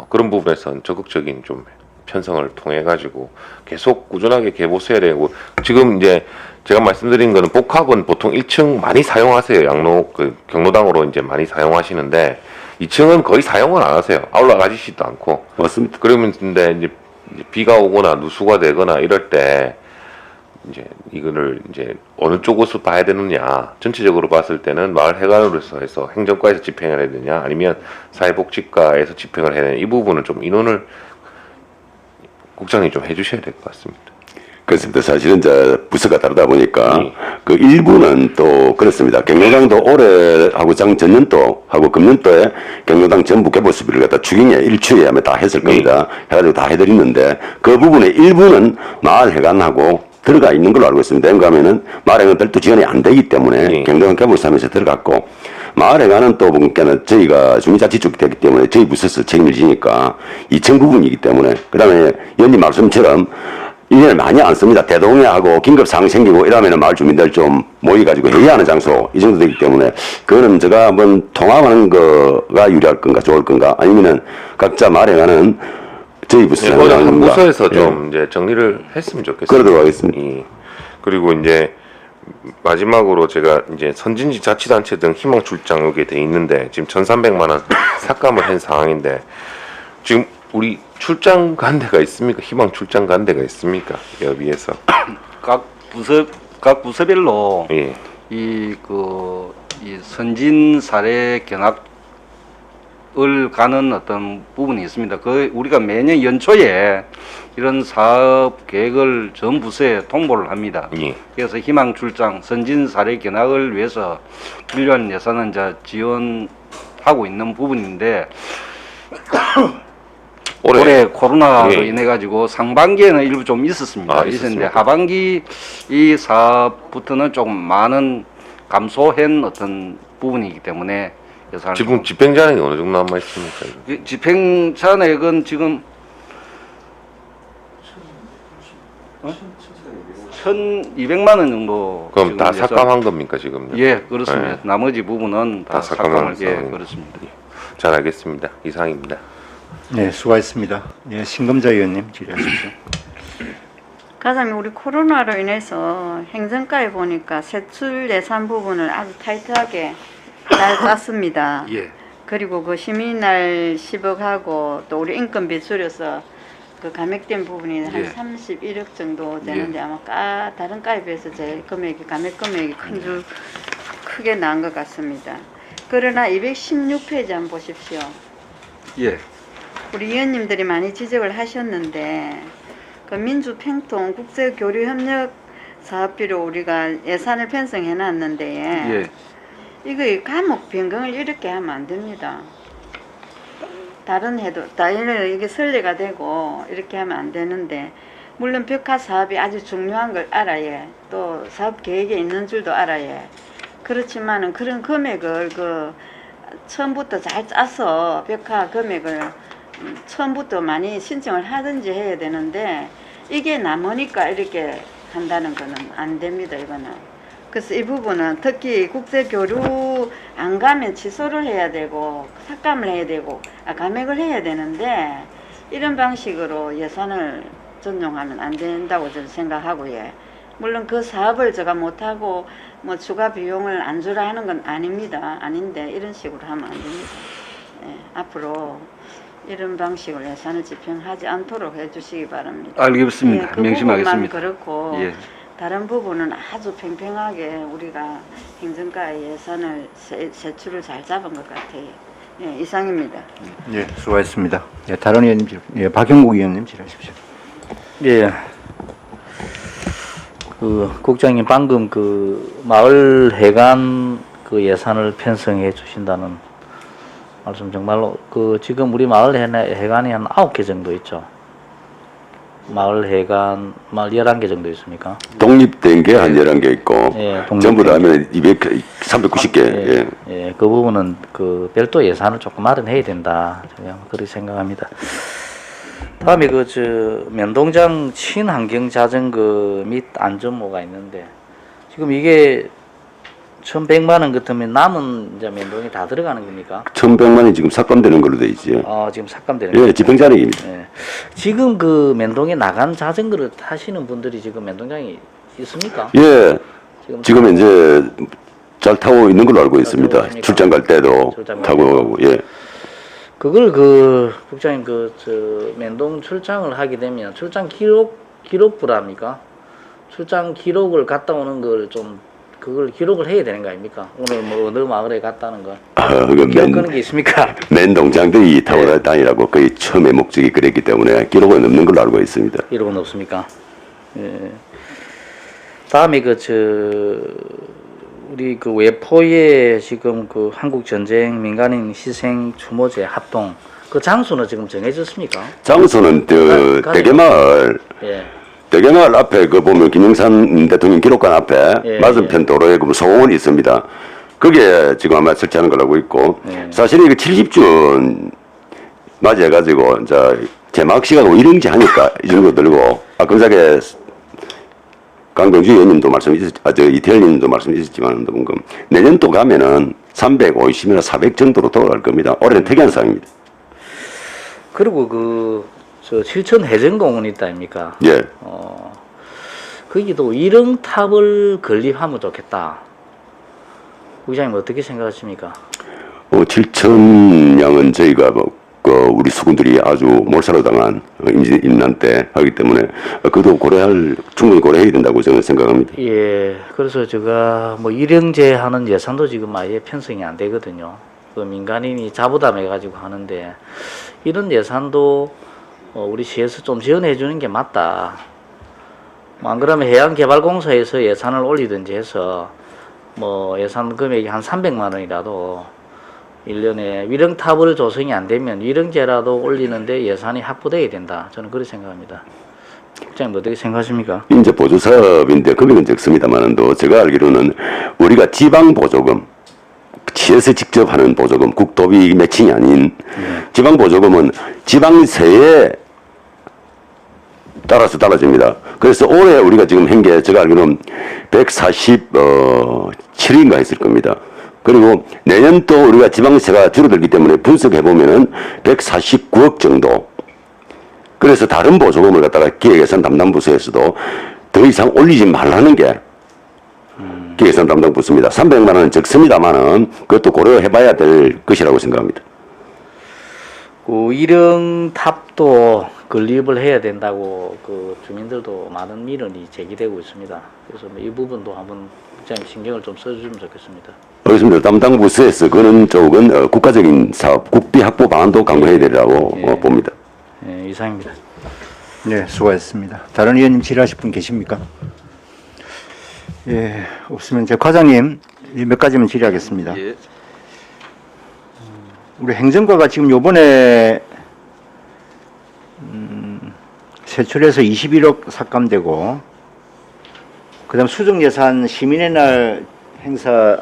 그런 부분에서는 적극적인 좀 편성을 통해 가지고 계속 꾸준하게 개보수해야 되고, 지금 이제 제가 말씀드린 거는 복합은 보통 1층 많이 사용하세요. 양로 그 경로당으로 이제 많이 사용하시는데 2층은 거의 사용을 안 하세요. 올라가시지도 않고. 맞습니다. 그러면 근데 이제 비가 오거나 누수가 되거나 이럴 때 이제 이거를 이제 어느 쪽에서 봐야 되느냐, 전체적으로 봤을 때는 마을 회관으로서 해서 행정과에서 집행을 해야 되냐 아니면 사회복지과에서 집행을 해야 되냐, 이 부분은 좀 인원을 국장님 좀 해주셔야 될 것 같습니다. 그렇습니다. 사실은 이제 부서가 다르다 보니까 그 일부는 또 그렇습니다. 경로당도 올해하고 전년도하고 금년도에 경로당 전부 개보 수비를 갖다 추경에 일추에 아마 다 했을 겁니다. 해가지고 다 해드렸는데 그 부분의 일부는 마을 회관하고 들어가 있는 걸로 알고 있습니다. 왜냐하면은 마을 회관 별도 지원이 안 되기 때문에 경로당 개보수하면서 들어갔고, 마을 회관은 또 보니까는 저희가 주민자치축이 되기 때문에 저희 부서에서 책임을 지니까 2층 부분이기 때문에, 그 다음에 연님 말씀처럼 1년을 많이 안 씁니다. 대동해하고 긴급 상황 생기고 이러면은 마을 주민들 좀 모여가지고 회의하는 장소 이 정도 되기 때문에 그거는 제가 한번 통합하는 거가 유리할 건가 좋을 건가, 아니면은 각자 마을에 가는 저희 부서 한 부서에서 좀 이제 정리를 했으면 좋겠습니다. 그러도록 하겠습니다. 그리고 이제 마지막으로 제가 이제 선진지 자치단체 등 희망 출장 여기에 돼 있는데 지금 1,300만 원 삭감을 한 상황인데 지금 우리 출장 간 데가 있습니까? 희망 출장 간 데가 있습니까? 여비에서 각 부서별로 예. 이 선진 사례 견학을 가는 어떤 부분이 있습니다. 그 우리가 매년 연초에 이런 사업 계획을 전 부서에 통보를 합니다. 예. 그래서 희망 출장, 선진 사례 견학을 위해서 필요한 예산은 이제 지원하고 있는 부분인데 올해 코로나로 예. 인해 가지고 상반기에는 일부 좀 있었습니다. 있었는데 하반기 이 사업부터는 조금 많은 감소한 어떤 부분이기 때문에 예산을 지금 집행 잔액이 어느 정도 남아 있습니까? 집행 잔액은 지금 1,200만 원 정도. 그럼 지금 다 예산- 삭감한 겁니까 지금? 예, 그렇습니다. 예. 나머지 부분은 다 삭감을 그렇습니다. 잘 알겠습니다. 이상입니다. 네, 수고하셨습니다. 네, 신금자 의원님 질의하십시오. 가장님, 우리 코로나로 인해서 행정과에 보니까 세출 예산 부분을 아주 타이트하게 잘 짰습니다. 예. 그리고 그 시민날 10억하고 또 우리 인건비 줄여서 그 감액된 부분이 한 예. 31억 정도 되는데 아마 다른 과에 비해서 제일 감액 금액이 크게 나은 것 같습니다. 그러나 216페이지 한번 보십시오. 예. 우리 위원님들이 많이 지적을 하셨는데 그 민주평통 국제교류협력 사업비로 우리가 예산을 편성해 놨는데 예. 이거 과목 변경을 이렇게 하면 안 됩니다. 다른 이게 선례가 되고 이렇게 하면 안 되는데, 물론 벽화 사업이 아주 중요한 걸 알아야, 또 사업 계획에 있는 줄도 알아야, 그렇지만은 그런 금액을 처음부터 잘 짜서 벽화 금액을 처음부터 많이 신청을 하든지 해야 되는데 이게 남으니까 이렇게 한다는 거는 안 됩니다, 이거는. 그래서 이 부분은 특히 국제교류 안 가면 취소를 해야 되고 삭감을 해야 되고 감액을 해야 되는데 이런 방식으로 예산을 전용하면 안 된다고 저는 생각하고요. 물론 그 사업을 제가 못하고 뭐 추가 비용을 안 주라 하는 건 아닙니다. 아닌데 이런 식으로 하면 안 됩니다. 예, 앞으로 이런 방식으로 예산을 집행하지 않도록 해주시기 바랍니다. 알겠습니다. 예, 그 명심하겠습니다. 부분만 그렇고 예. 다른 부분은 아주 팽팽하게 우리가 행정과의 예산을 세출을 잘 잡은 것 같아요. 예, 이상입니다. 예, 수고하셨습니다. 예, 다른 의원님, 예, 박형국 의원님 질의하십시오. 예. 그 국장님 방금 그 마을 해관 그 예산을 편성해 주신다는 말씀 정말로 그 지금 우리 마을 해관이 한 9개 정도 있죠. 마을 해관 마을 11개 정도 있습니까? 독립된 게 한 11개 있고 예, 독립된 전부 다 하면 390개. 예, 예, 그 부분은 그 별도 예산을 조금 마련해야 된다. 저는 그렇게 생각합니다. 다음에 그 저 면동장 친환경 자전거 및 안전모가 있는데 지금 이게 1,100만 원 같으면 남은 이제 면동이 다 들어가는 겁니까? 1,100만 원이 지금 삭감되는 걸로 돼 있지. 지금 삭감되는 예, 거죠? 집행자력입니다. 예. 지금 그 면동에 나간 자전거를 타시는 분들이 지금 면동장에 있습니까? 예, 지금 지금 이제 잘 타고 있는 걸로 알고 있습니다. 있습니까? 출장 갈 때도 출장 갈 타고 때도. 가고, 예. 그걸 그 국장님 그 저 면동 출장을 하게 되면 출장 기록부랍니까? 출장 기록을 갔다 오는 걸 좀 그걸 기록을 해야 되는 거 아닙니까? 오늘 뭐 어느 마을에 갔다는 거 그 기록하는 게 있습니까? 맨동장들이 타고 다니라고 거의 처음에 목적이 그랬기 때문에 기록은 없는 걸로 알고 있습니다. 기록은 없습니까? 예. 다음에 그 저 우리 그 외포에 지금 그 한국 전쟁 민간인 희생 추모제 합동 그 장소는 지금 정해졌습니까? 장소는 대개마을 예. 대개마을 앞에 그 보면 김영삼 대통령 기록관 앞에 예, 맞은편 도로에 그 소원이 있습니다. 거기에 지금 아마 설치하는 걸로 알고 있고 예. 사실 이거 70주년 맞이해가지고 이제 개막식하고 일응지 하니까 이 정도 들고 근사하게 강병주 의원님도 이태열 의원님도 말씀하셨지만 방금 내년 또 가면은 350이나 400 정도로 돌아갈 겁니다. 올해는 특이한 상황입니다. 그리고 그 저 칠천 해전공원 있다 아닙니까? 예. 거기도 이릉탑을 건립하면 좋겠다. 국장님 어떻게 생각하십니까? 7,000량은 저희가 우리 수군들이 아주 몰살을 당한 임난 때 하기 때문에 그도 충분히 고려해야 된다고 저는 생각합니다. 예, 그래서 제가 뭐 일형제 하는 예산도 지금 아예 편성이 안 되거든요. 그 민간인이 자부담해가지고 하는데 이런 예산도 우리 시에서 좀 지원해 주는 게 맞다. 뭐 안 그러면 해양개발공사에서 예산을 올리든지 해서 뭐 예산 금액이 한 300만 원이라도 1년에 위령탑을 조성이 안 되면 위령제라도 올리는데 예산이 확보돼야 된다. 저는 그렇게 생각합니다. 국장님 어떻게 생각하십니까? 이제 보조 사업인데 금액은 적습니다만도 제가 알기로는 우리가 지방 보조금 시에서 직접 하는 보조금 국토비 매칭이 아닌 지방 보조금은 지방세에 따라서 달라집니다. 그래서 올해 우리가 지금 한 게 제가 알기로는 147인가 했을 겁니다. 그리고 내년 또 우리가 지방세가 줄어들기 때문에 분석해보면은 149억 정도. 그래서 다른 보조금을 갖다가 기획예산 담당부서에서도 더 이상 올리지 말라는 게 기획예산 담당부서입니다. 300만 원은 적습니다만은 그것도 고려해봐야 될 것이라고 생각합니다. 그 일릉탑도 건립을 해야 된다고 그 주민들도 많은 민원이 제기되고 있습니다. 그래서 뭐이 부분도 한번 국장님 신경을 좀 써주시면 좋겠습니다. 그렇습니다. 담당 부서에서 그런 쪽은 국가적인 사업, 국비 확보 방안도 강구해야 되리라고 봅니다. 예, 이상입니다. 네, 수고하셨습니다. 다른 의원님 질의하실 분 계십니까? 예, 없으면 제 과장님 몇 가지만 질의하겠습니다. 예. 우리 행정과가 지금 요번에 세출해서 21억 삭감되고 그다음 수정 예산 시민의 날 행사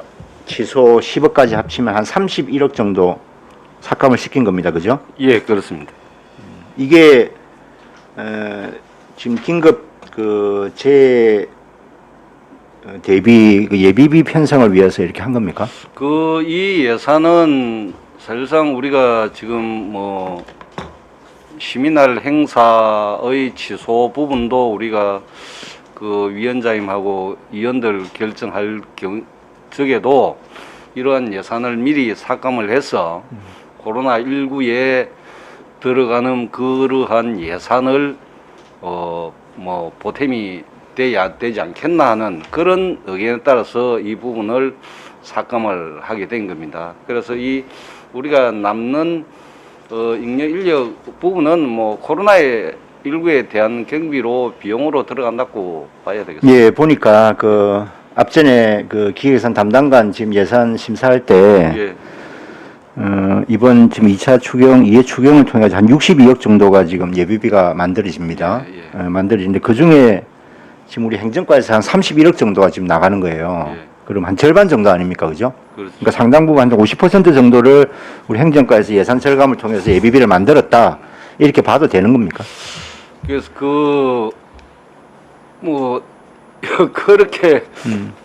취소 10억까지 합치면 한 31억 정도 삭감을 시킨 겁니다. 그죠? 예, 그렇습니다. 이게 지금 긴급 대비 예비비 편성을 위해서 이렇게 한 겁니까? 이 예산은 사실상 우리가 지금 뭐 시민날 행사의 취소 부분도 우리가 그 위원장님하고 위원들 결정할 적에도 이러한 예산을 미리 삭감을 해서 코로나19에 들어가는 그러한 예산을 뭐 보탬이 되지 않겠나 하는 그런 의견에 따라서 이 부분을 삭감을 하게 된 겁니다. 그래서 이 우리가 남는 인력 인력 부분은 뭐 코로나19에 대한 경비로 비용으로 들어간다고 봐야 되겠습니다. 예, 보니까 그 앞전에 그 기획예산 담당관 지금 예산 심사할 때 예. 이번 지금 2차 추경, 2회 추경을 통해 한 62억 정도가 지금 예비비가 만들어집니다. 예, 예. 만들어지는데 그 중에 지금 우리 행정과에서 한 31억 정도가 지금 나가는 거예요. 예. 그럼 한 절반 정도 아닙니까? 그죠? 그렇죠. 그러니까 상당 부분 한 50% 정도를 우리 행정과에서 예산 절감을 통해서 예비비를 만들었다. 이렇게 봐도 되는 겁니까? 그래서 뭐 그렇게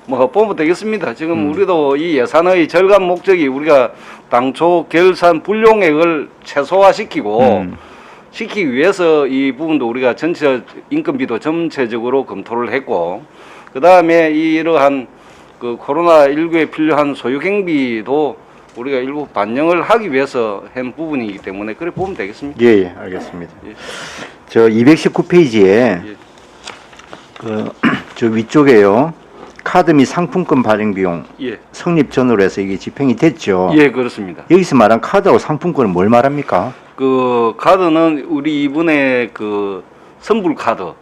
뭐 보면 되겠습니다. 지금 우리도 이 예산의 절감 목적이 우리가 당초 결산 불용액을 최소화시키고 시키기 위해서 이 부분도 우리가 전체 인건비도 전체적으로 검토를 했고, 그 다음에 이러한 그 코로나19에 필요한 소유경비도 우리가 일부 반영을 하기 위해서 한 부분이기 때문에 그래 보면 되겠습니다. 예, 예, 알겠습니다. 예. 저 219페이지에 예. 저 위쪽에요. 카드 및 상품권 발행 비용 예, 성립 전후로 해서 이게 집행이 됐죠. 예, 그렇습니다. 여기서 말한 카드하고 상품권은 뭘 말합니까? 그 카드는 우리 이번에 그 선불 카드,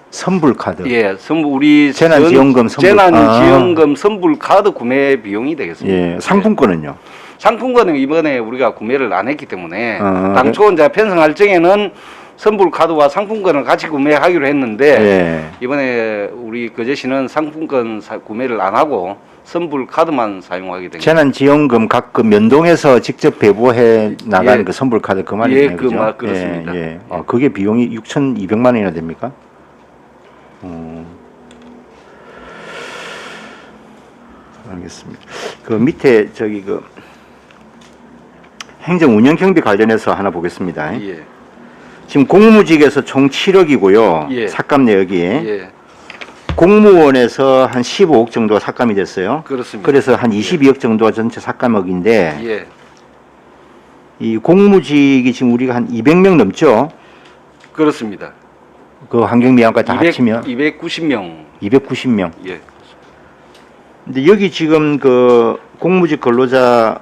선불 카드. 예, 선불 우리 재난지원금 선불. 재난지원금 선불 카드 구매 비용이 되겠습니다. 예, 상품권은요. 상품권은 이번에 우리가 구매를 안 했기 때문에 아, 당초 이제 편성할 적에는 선불 카드와 상품권을 같이 구매하기로 했는데 예. 이번에 우리 거제시는 상품권 구매를 안 하고 선불 카드만 사용하게 됩니다. 재난지원금 각 그 면동에서 직접 배부해 나가는 예. 그 선불 카드 그 말이네요. 예, 그 그죠? 말 그렇습니다. 예, 예. 그게 비용이 6,200만 원이나 됩니까? 알겠습니다. 그 밑에 저기 그 행정 운영 경비 관련해서 하나 보겠습니다. 예, 지금 공무직에서 총 7억이고요. 예. 삭감 내역이 예, 공무원에서 한 15억 정도가 삭감이 됐어요. 그렇습니다. 그래서 한 22억 정도가 전체 삭감액인데 예, 이 공무직이 지금 우리가 한 200명 넘죠. 그렇습니다. 그 환경미화까지 다 합치면 290명. 290명. 예, 근데 여기 지금 그 공무직 근로자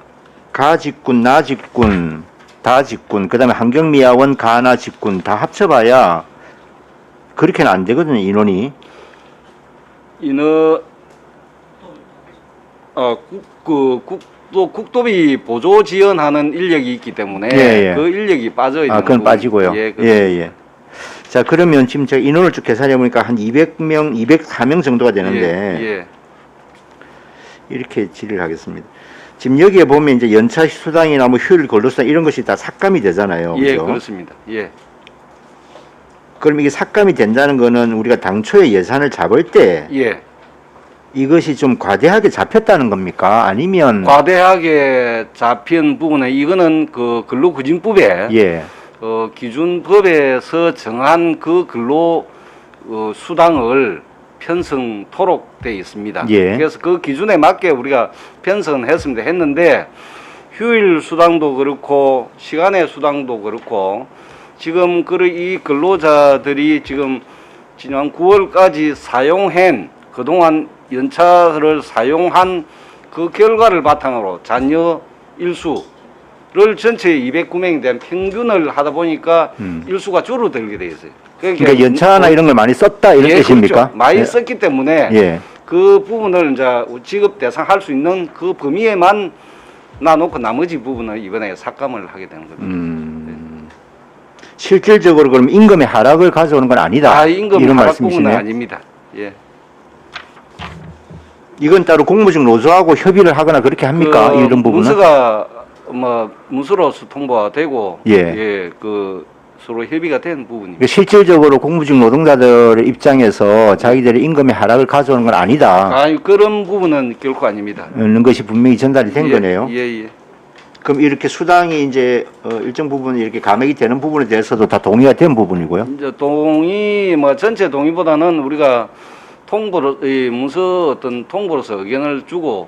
가직군, 나직군, 다직군, 그다음에 환경미화원, 가나직군 다 합쳐봐야 그렇게는 안 되거든요, 인원이. 또 국도비 보조 지원하는 인력이 있기 때문에 예, 예. 그 인력이 빠져 있는 그건 부분이- 빠지고요. 예, 예, 그렇습니다. 예. 자, 그러면 지금 제가 인원을 쭉 계산해 보니까 한 200명, 204명 정도가 되는데 예, 예. 이렇게 질의를 하겠습니다. 지금 여기에 보면 이제 연차 수당이나 뭐 휴일 근로수당 이런 것이 다 삭감이 되잖아요. 예, 그죠? 그렇습니다. 예. 그럼 이게 삭감이 된다는 거는 우리가 당초에 예산을 잡을 때 예. 이것이 좀 과대하게 잡혔다는 겁니까? 아니면 과대하게 잡힌 부분에 이거는 그 근로구직법에 예. 기준법에서 정한 그 근로 수당을 편성토록 돼 있습니다. 예. 그래서 그 기준에 맞게 우리가 편성했습니다. 했는데 휴일 수당도 그렇고 시간의 수당도 그렇고 지금 이 근로자들이 지금 지난 9월까지 사용한 그동안 연차를 사용한 그 결과를 바탕으로 잔여 일수를 전체 209명에 대한 평균을 하다 보니까 일수가 줄어들게 돼 있어요. 그러니까 연차나 이런 걸 많이 썼다 이런 예, 뜻입니까? 그렇죠. 많이 예. 썼기 때문에 예. 그 부분을 이제 지급 대상할 수 있는 그 범위에만 놔놓고 나머지 부분은 이번에 삭감을 하게 되는 겁니다. 실질적으로 그럼 임금의 하락을 가져오는 건 아니다. 임금 이런 하락 부분은 말씀이시네요. 아닙니다. 예. 이건 따로 공무직 노조하고 협의를 하거나 그렇게 합니까? 그 이런 부분은? 문서가 문서로서 통보가 되고 예. 그 서로 협의가 된 부분입니다. 그러니까 실질적으로 공무직 노동자들의 입장에서 자기들의 임금의 하락을 가져오는 건 아니다. 그런 부분은 결코 아닙니다. 는 것이 분명히 전달이 된 거네요. 예. 그럼 이렇게 수당이 이제 일정 부분 이렇게 감액이 되는 부분에 대해서도 다 동의가 된 부분이고요. 이제 동의 전체 동의보다는 우리가 통보로 이 문서 어떤 통보로서 의견을 주고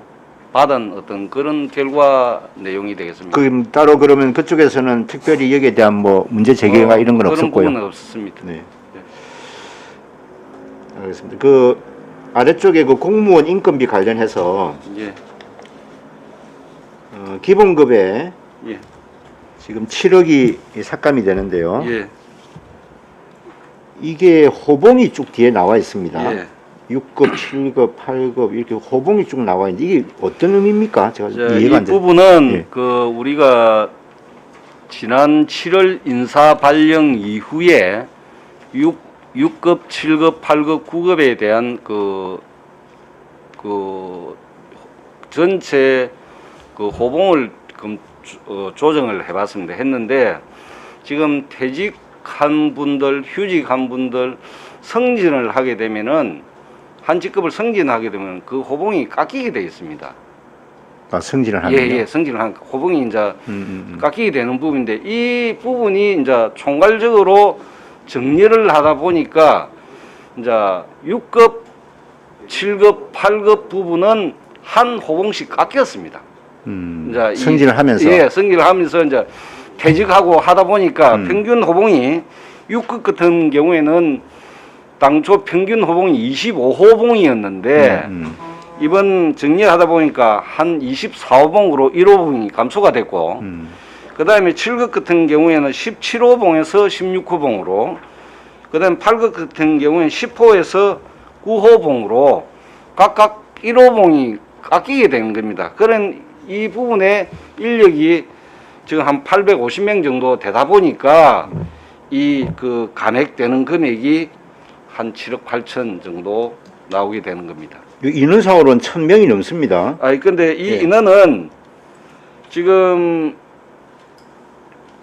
받은 어떤 그런 결과 내용이 되겠습니다. 그럼 따로 그러면 그쪽에서는 특별히 여기에 대한 뭐 문제 제기가 이런 건 그런 없었고요. 부분은 없었습니다. 네. 알겠습니다. 그 아래쪽에 그 공무원 인건비 관련해서 예. 기본급에 예. 지금 7억이 삭감이 되는데요. 예. 이게 호봉이 쭉 뒤에 나와 있습니다. 예. 6급, 7급, 8급 이렇게 호봉이 쭉 나와 있는데 이게 어떤 의미입니까? 제가 자, 이해가 이 안 돼요. 부분은 예. 그 우리가 지난 7월 인사 발령 이후에 6급, 7급, 8급, 9급에 대한 그 전체 그 호봉을 조정을 해봤습니다. 했는데 지금 퇴직한 분들, 휴직한 분들 승진을 하게 되면은 한 직급을 승진하게 되면 그 호봉이 깎이게 돼 있습니다. 아, 승진을 하면요? 예, 승진을 한 호봉이 이제 깎이게 되는 부분인데 이 부분이 이제 총괄적으로 정리를 하다 보니까 이제 6급, 7급, 8급 부분은 한 호봉씩 깎였습니다. 이제 승진을 하면서? 예, 승진을 하면서 이제 퇴직하고 하다 보니까 평균 호봉이 6급 같은 경우에는 당초 평균 호봉이 25호봉이었는데 이번 정리하다 보니까 한 24호봉으로 1호봉이 감소가 됐고 그 다음에 7급 같은 경우에는 17호봉에서 16호봉으로 그 다음에 8급 같은 경우에는 10호에서 9호봉으로 각각 1호봉이 깎이게 되는 겁니다. 그런 이 부분에 인력이 지금 한 850명 정도 되다 보니까 이 그 감액되는 금액이 한 7억 8천 정도 나오게 되는 겁니다. 인원상으로는 1000명이 넘습니다. 아니 근데 이 예. 인원은 지금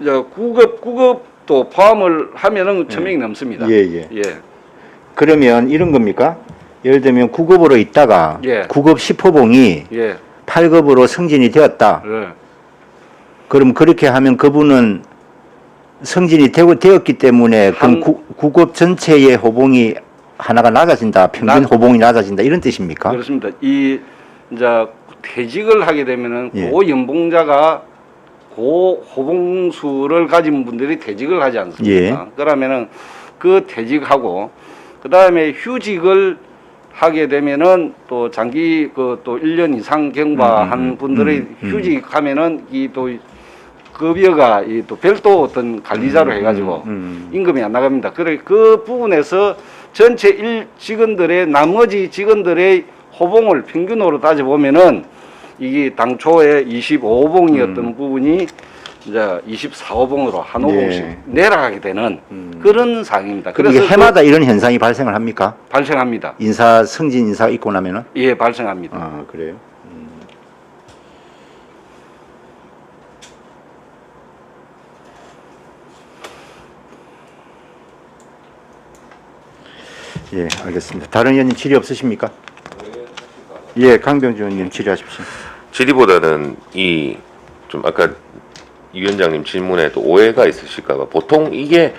9급도 포함을 하면은 1000명이 넘습니다. 예. 예. 그러면 이런 겁니까? 예를 들면 9급으로 있다가 예. 9급 10호봉이 예. 8급으로 승진이 되었다. 예. 그럼 그렇게 하면 그분은 승진이 되었기 때문에 그럼 9급 전체의 호봉이 하나가 낮아진다. 평균 호봉이 낮아진다. 이런 뜻입니까? 그렇습니다. 이 이제 퇴직을 하게 되면은 예. 고 연봉자가 고 호봉수를 가진 분들이 퇴직을 하지 않습니까? 예. 그러면은 그 퇴직하고 그 다음에 휴직을 하게 되면은 또 장기 그 또 1년 이상 경과한 분들의 휴직하면은 이 또 급여가 이 또 별도 어떤 관리자로 해가지고 임금이 안 나갑니다. 그래 그 부분에서 전체 직원들의 나머지 직원들의 호봉을 평균으로 따져 보면은 이게 당초에 25호봉이었던 부분이 이제 24호봉으로 한 호봉씩 예. 내려가게 되는 그런 상황입니다. 그럼 이게 해마다 이런 현상이 발생을 합니까? 발생합니다. 승진 인사가 있고 나면은? 예, 발생합니다. 아, 그래요? 예, 알겠습니다. 다른 의원님 질의 없으십니까? 예, 강병주 의원님 질의하십시오. 질의보다는 이 좀 아까 이 위원장님 질문에도 오해가 있으실까봐 보통 이게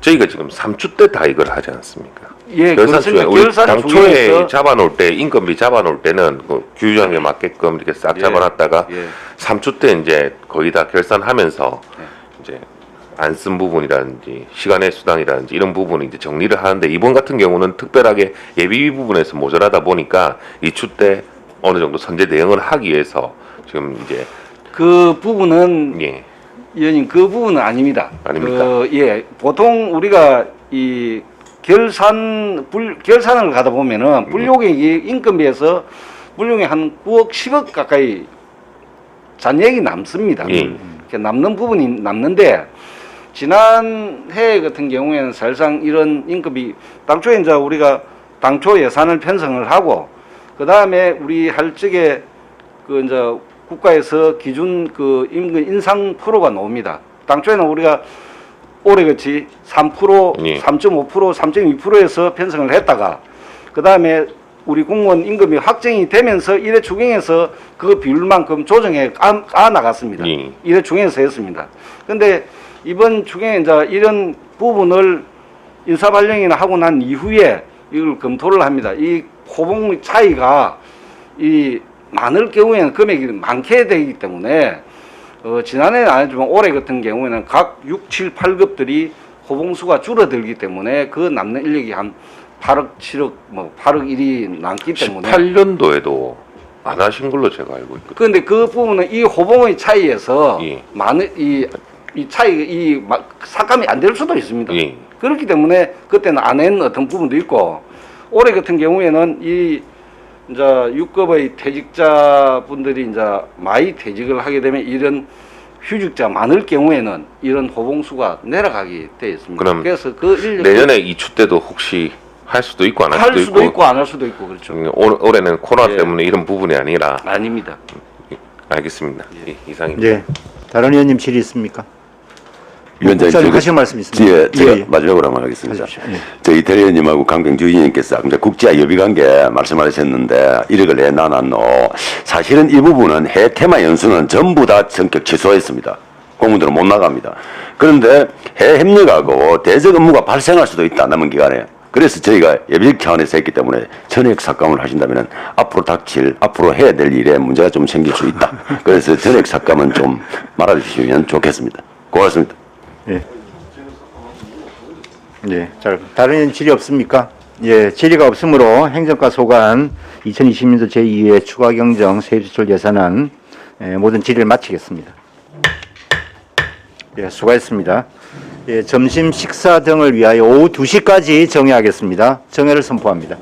저희가 지금 3주 때 다 이걸 하지 않습니까? 예, 결산 그렇습니다. 중에 우리 결산 당초에 중에서 잡아놓을 때 인건비 잡아놓을 때는 그 규정에 맞게끔 이렇게 싹 예, 잡아놨다가 예. 3주 때 이제 거의 다 결산하면서 네. 이제 안 쓴 부분이라든지 시간의 수당이라든지 이런 부분을 이제 정리를 하는데 이번 같은 경우는 특별하게 예비비 부분에서 모자라다 보니까 이 주 때 어느 정도 선제 대응을 하기 위해서 지금 이제 그 부분은 예. 의원님 그 부분은 아닙니다. 아닙니까? 예, 보통 우리가 이 결산을 가다 보면은 불용액이 인건비에서 불용액 한 9억 10억 가까이 잔액이 남습니다. 예. 이렇게 남는 부분이 남는데 지난해 같은 경우에는 사실상 이런 인건비 당초에 이제 우리가 당초 예산을 편성을 하고 그 다음에 우리 할 적에 그 이제 국가에서 기준 그 임금 인상 프로가 나옵니다. 당초에는 우리가 올해같이 3%, 예. 3.5%, 3.2%에서 편성을 했다가 그 다음에 우리 공무원 임금이 확정이 되면서 일회 추경에서 그 비율만큼 조정해 까 나갔습니다. 예. 일회 추경에서 했습니다. 근데 이번 추경에 이제 이런 부분을 인사 발령이나 하고 난 이후에 이걸 검토를 합니다. 이 호봉 차이가 이 많을 경우에는 금액이 많게 되기 때문에 지난해는 안 했지만 올해 같은 경우에는 각 6, 7, 8급들이 호봉수가 줄어들기 때문에 그 남는 인력이 한 8억, 7억, 뭐 8억 1이 남기 때문에 18년도에도 안 하신 걸로 제가 알고 있거든요. 그런데 그 부분은 이 호봉의 차이에서 예. 많은 이 차이 삭감이 안 될 수도 있습니다. 예. 그렇기 때문에 그때는 안 한 어떤 부분도 있고 올해 같은 경우에는 이 이제 6급의 퇴직자분들이 이제 많이 퇴직을 하게 되면 이런 휴직자 많을 경우에는 이런 호봉수가 내려가게 되어 있습니다. 그럼 그래서 그 인력 내년에 이추 때도 혹시 할 수도 있고 안 할 할 수도, 수도 있고 안 할 수도 있고 그렇죠. 올해는 코로나 예. 때문에 이런 부분이 아니라 아닙니다. 알겠습니다. 예, 이상입니다. 예. 다른 의원님 질의 있습니까? 위원장님, 국장님 저기- 하실 말씀 있습니까? 예, 제가 예. 마지막으로 한번 하겠습니다. 하십시오. 예. 저희 이태리 의원님하고 강병주 의원님께서 이제 국제화 협의관계 말씀하셨는데 1억을 내 나눴노. 사실은 이 부분은 해 테마 연수는 전부 다 전격 취소했습니다. 공무원들은 못 나갑니다. 그런데 해 협력하고 대적 업무가 발생할 수도 있다, 남은 기간에. 그래서 저희가 예비적 차원에서 했기 때문에 전액 삭감을 하신다면 앞으로 해야 될 일에 문제가 좀 생길 수 있다. 그래서 전액 삭감은 좀 말아주시면 좋겠습니다. 고맙습니다. 예. 예. 자, 다른 의원 질의 없습니까? 예. 질의가 없으므로 행정과 소관 2020년도 제2회 추가 경정 세입수출 예산안 모든 질의를 마치겠습니다. 예, 수고했습니다. 예, 점심 식사 등을 위하여 오후 2시까지 정회하겠습니다. 정회를 선포합니다.